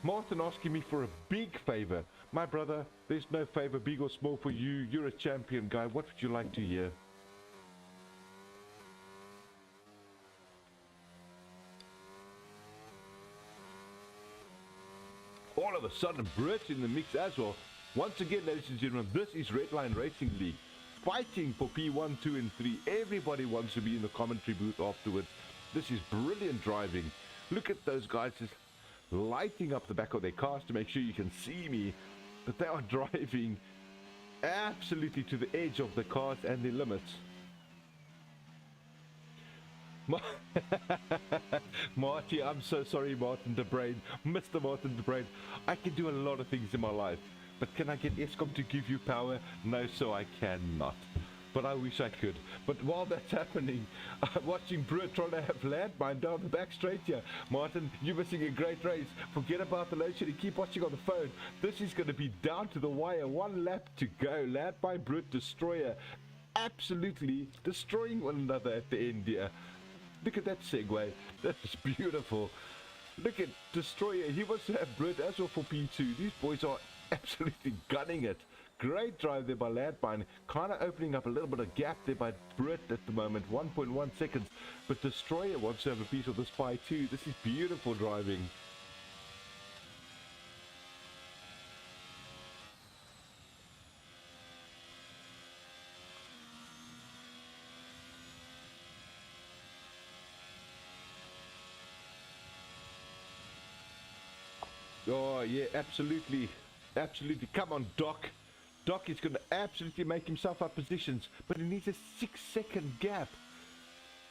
Speaker 1: Martin asking me for a big favor. My brother, there's no favor, big or small, for you. You're a champion guy. What would you like to hear? All of a sudden, Brit in the mix as well. Once again, ladies and gentlemen, this is Redline Racing League. Fighting for P1, 2 and 3. Everybody wants to be in the commentary booth afterwards. This is brilliant driving. Look at those guys just lighting up the back of their cars to make sure you can see me. But they are driving absolutely to the edge of the cars and the limits. Marty, I'm so sorry, Martin de Brain. Mr. Martin de Brain. I can do a lot of things in my life, but can I get ESCOM to give you power? No, so I cannot. But I wish I could. But while that's happening, I'm watching Brit trying to have Landmine down the back straight here. Martin, you're missing a great race. Forget about the load shedding. Keep watching on the phone. This is going to be down to the wire. 1 lap to go. Landmine, Brit, Destroyer. Absolutely destroying one another at the end here. Look at that segue. That's beautiful. Look at Destroyer. He wants to have Brit as well for P2. These boys are absolutely gunning it. Great drive there by Landmine. Kind of opening up a little bit of gap there by Brit at the moment. 1.1 seconds. But Destroyer wants to have a piece of this pie too. This is beautiful driving. Oh, yeah, absolutely. Absolutely. Come on, Doc. Doc is going to absolutely make himself up positions, but he needs a 6-second gap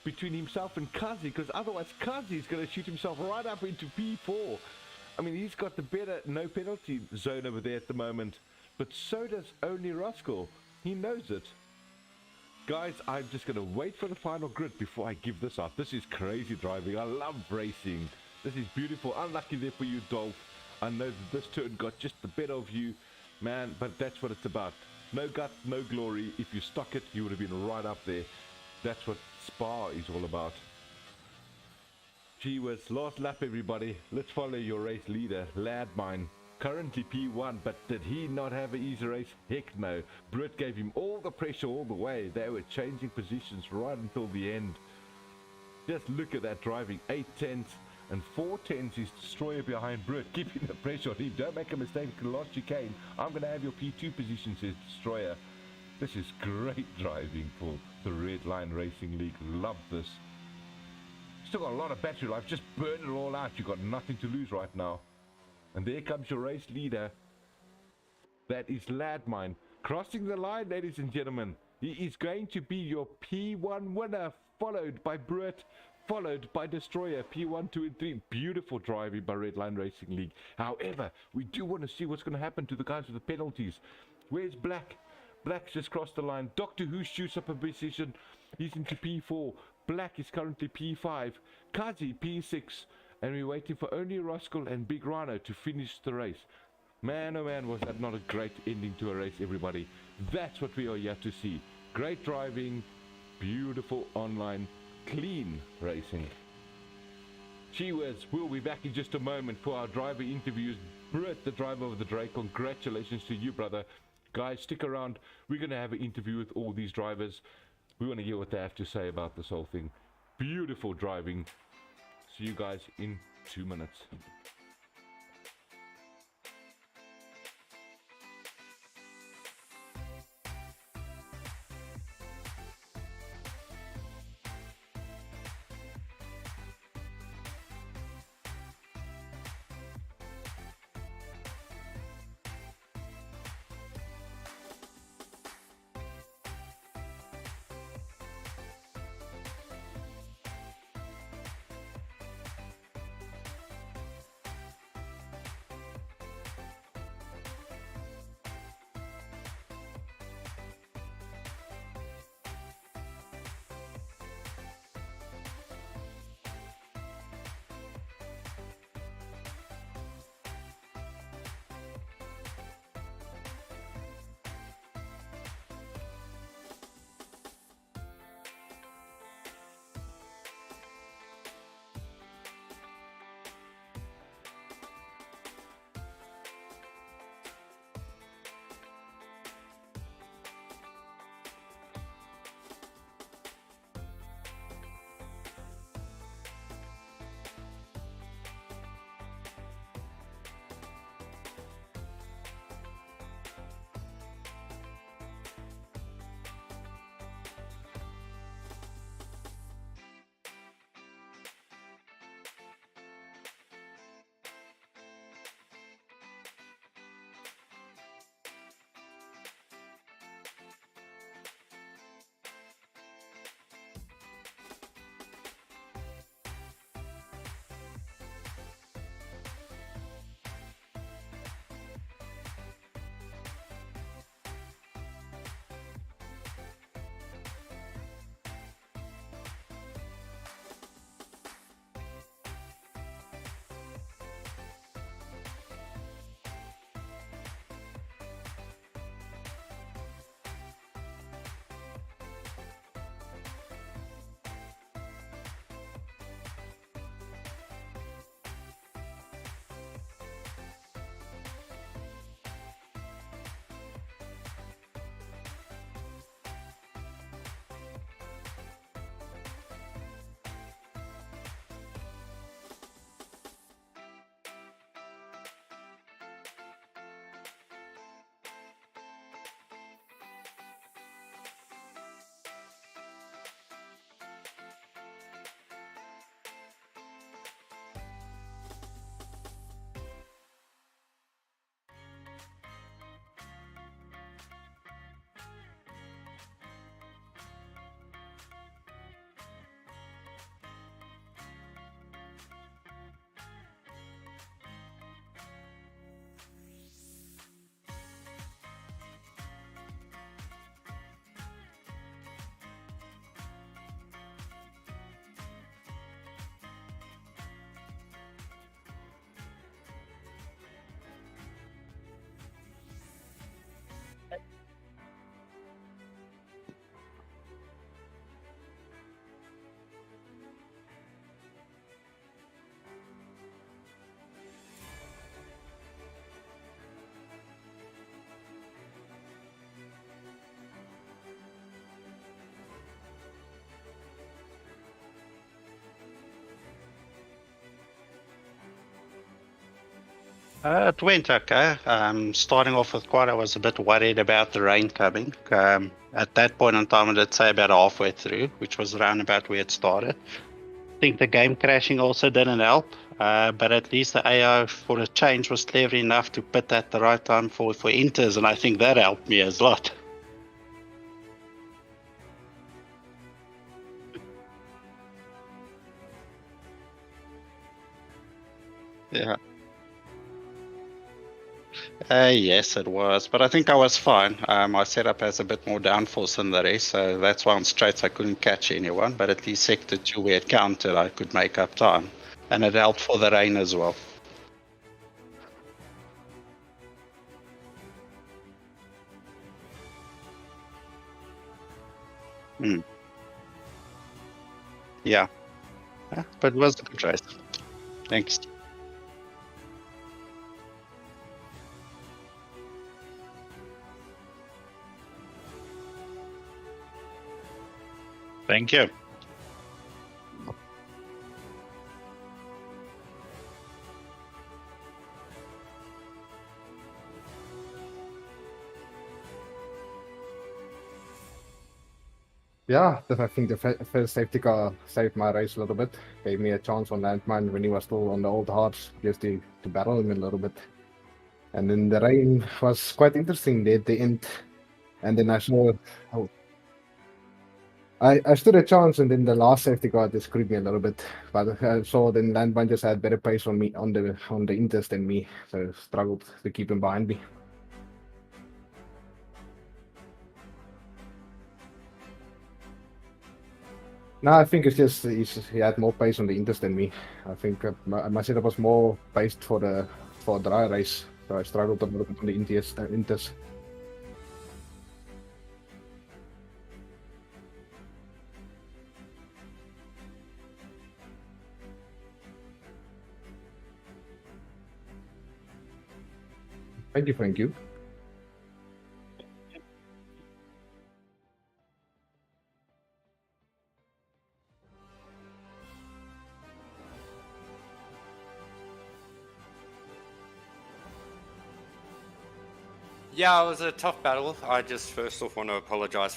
Speaker 1: between himself and Kazi, because otherwise Kazi is going to shoot himself right up into P4. I mean, he's got the better no penalty zone over there at the moment, but so does only Rascal. He knows it. Guys, I'm just going to wait for the final grid before I give this up. This is crazy driving. I love racing. This is beautiful. Unlucky there for you, Dolph. I know that this turn got just the better of you, Man, but that's what it's about. No guts, no glory. If you stuck it, you would have been right up there. That's what Spa is all about. Gee whiz, last lap everybody. Let's follow your race leader, Ladmine. Currently P1, but did he not have an easy race? Heck no. Britt gave him all the pressure all the way. They were changing positions right until the end. Just look at that driving. 8 tenths and 4 tenths is Destroyer behind Britt, keeping the pressure on him. Don't make a mistake, lost chicane. I'm going to have your P2 position, says Destroyer. This is great driving for the Redline Racing League. Love this. Still got a lot of battery life. Just burn it all out. You've got nothing to lose right now. And there comes your race leader. That is Ladmine. Crossing the line, ladies and gentlemen. He is going to be your P1 winner, followed by Britt, followed by Destroyer. P1, 2 and 3. Beautiful driving by Redline Racing League. However, we do want to see what's going to happen to the guys with the penalties. Where's Black? Black's just crossed the line. Doctor Who shoots up a position. He's into P4. Black is currently P5. Kazi, P6. And we're waiting for only Rascal and Big Rhino to finish the race. Man, oh man, was that not a great ending to a race, everybody. That's what we are here to see. Great driving, beautiful online, clean racing. Gee whiz, we'll be back in just a moment for our driver interviews. Britt, the driver of the Drake, congratulations to you, brother. Guys, stick around. We're going to have an interview with all these drivers. We want to hear what they have to say about this whole thing. Beautiful driving. See you guys in 2 minutes.
Speaker 4: It went okay. Starting off with quad, I was a bit worried about the rain coming. At that point in time, I'd say about halfway through, which was around about where it started. I think the game crashing also didn't help, but at least the AI for a change was clever enough to put at the right time for inters, and I think that helped me as a lot. Yeah. Yes, it was, but I think I was fine. My setup has a bit more downforce than the rest, so that's why on straights I couldn't catch anyone, but at least sector 2 where it counted, I could make up time. And it helped for the rain as well. Yeah. But it was a good race. Thanks. Thank you.
Speaker 5: Yeah, I think the first safety car saved my race a little bit. Gave me a chance on landmine when he was still on the old hards, just to battle him a little bit. And then the rain was quite interesting there at the end. And then I saw, oh, I stood a chance, and then the last safety car just screwed me a little bit. But I saw then landmine just had better pace on me on the inters than me, so struggled to keep him behind me. No, I think it's just he had more pace on the inters than me. I think my setup was more based for dry race, so I struggled a little bit on the inters. Thank you, thank you.
Speaker 3: Yeah, it was a tough battle. I just first off want to apologize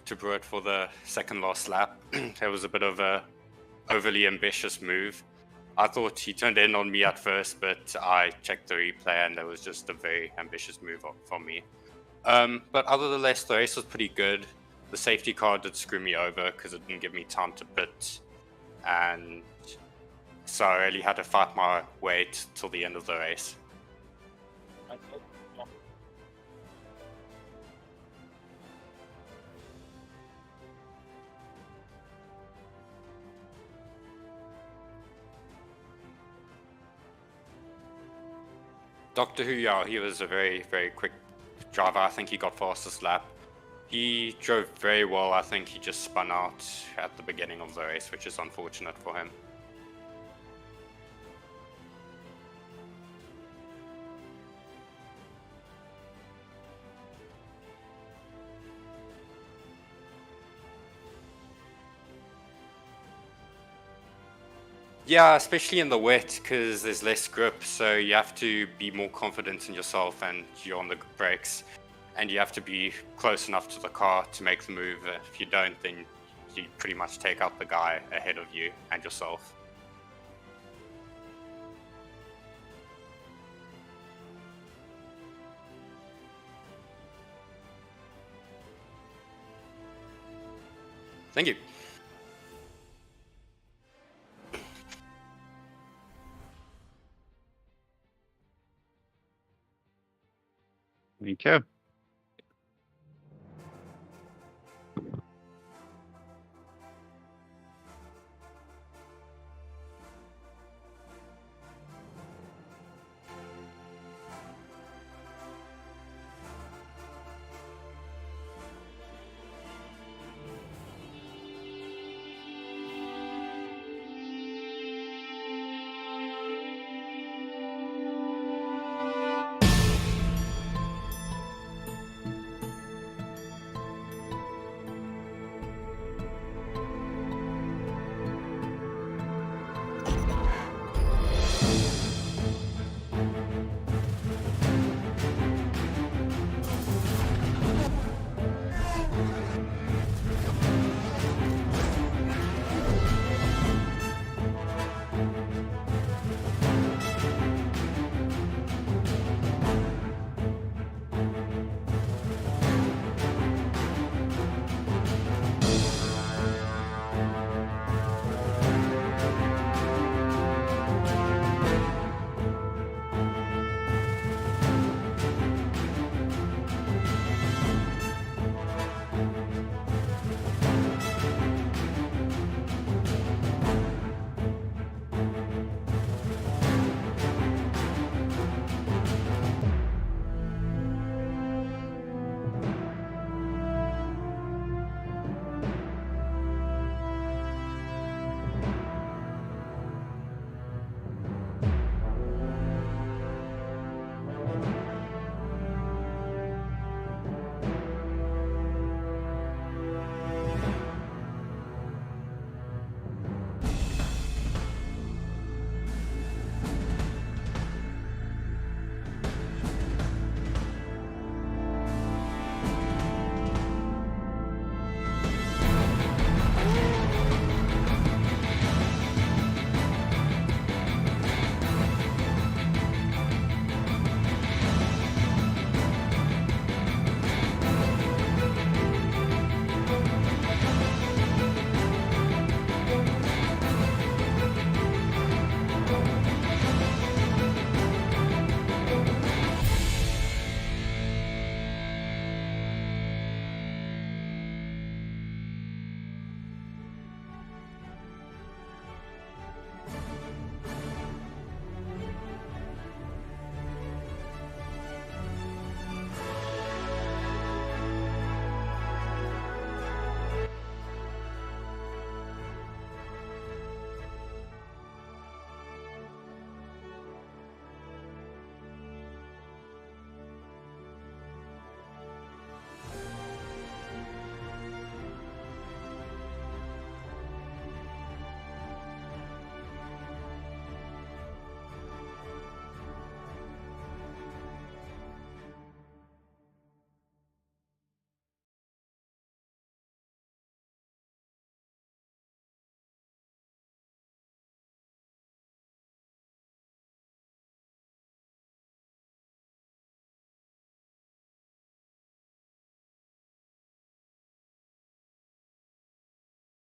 Speaker 3: to Brett for the second last lap. It was a bit of a overly ambitious move. I thought he turned in on me at first, but I checked the replay and it was just a very ambitious move from me. But other than that, the race was pretty good. The safety car did screw me over because it didn't give me time to pit, and so I really had to fight my way till the end of the race. Doctor Who, yeah, he was a very, very quick driver. I think he got fastest lap. He drove very well. I think he just spun out at the beginning of the race, which is unfortunate for him. Yeah, especially in the wet because there's less grip, so you have to be more confident in yourself and you're on the brakes, and you have to be close enough to the car to make the move. If you don't, then you pretty much take out the guy ahead of you and yourself. Thank you.
Speaker 4: Thank you.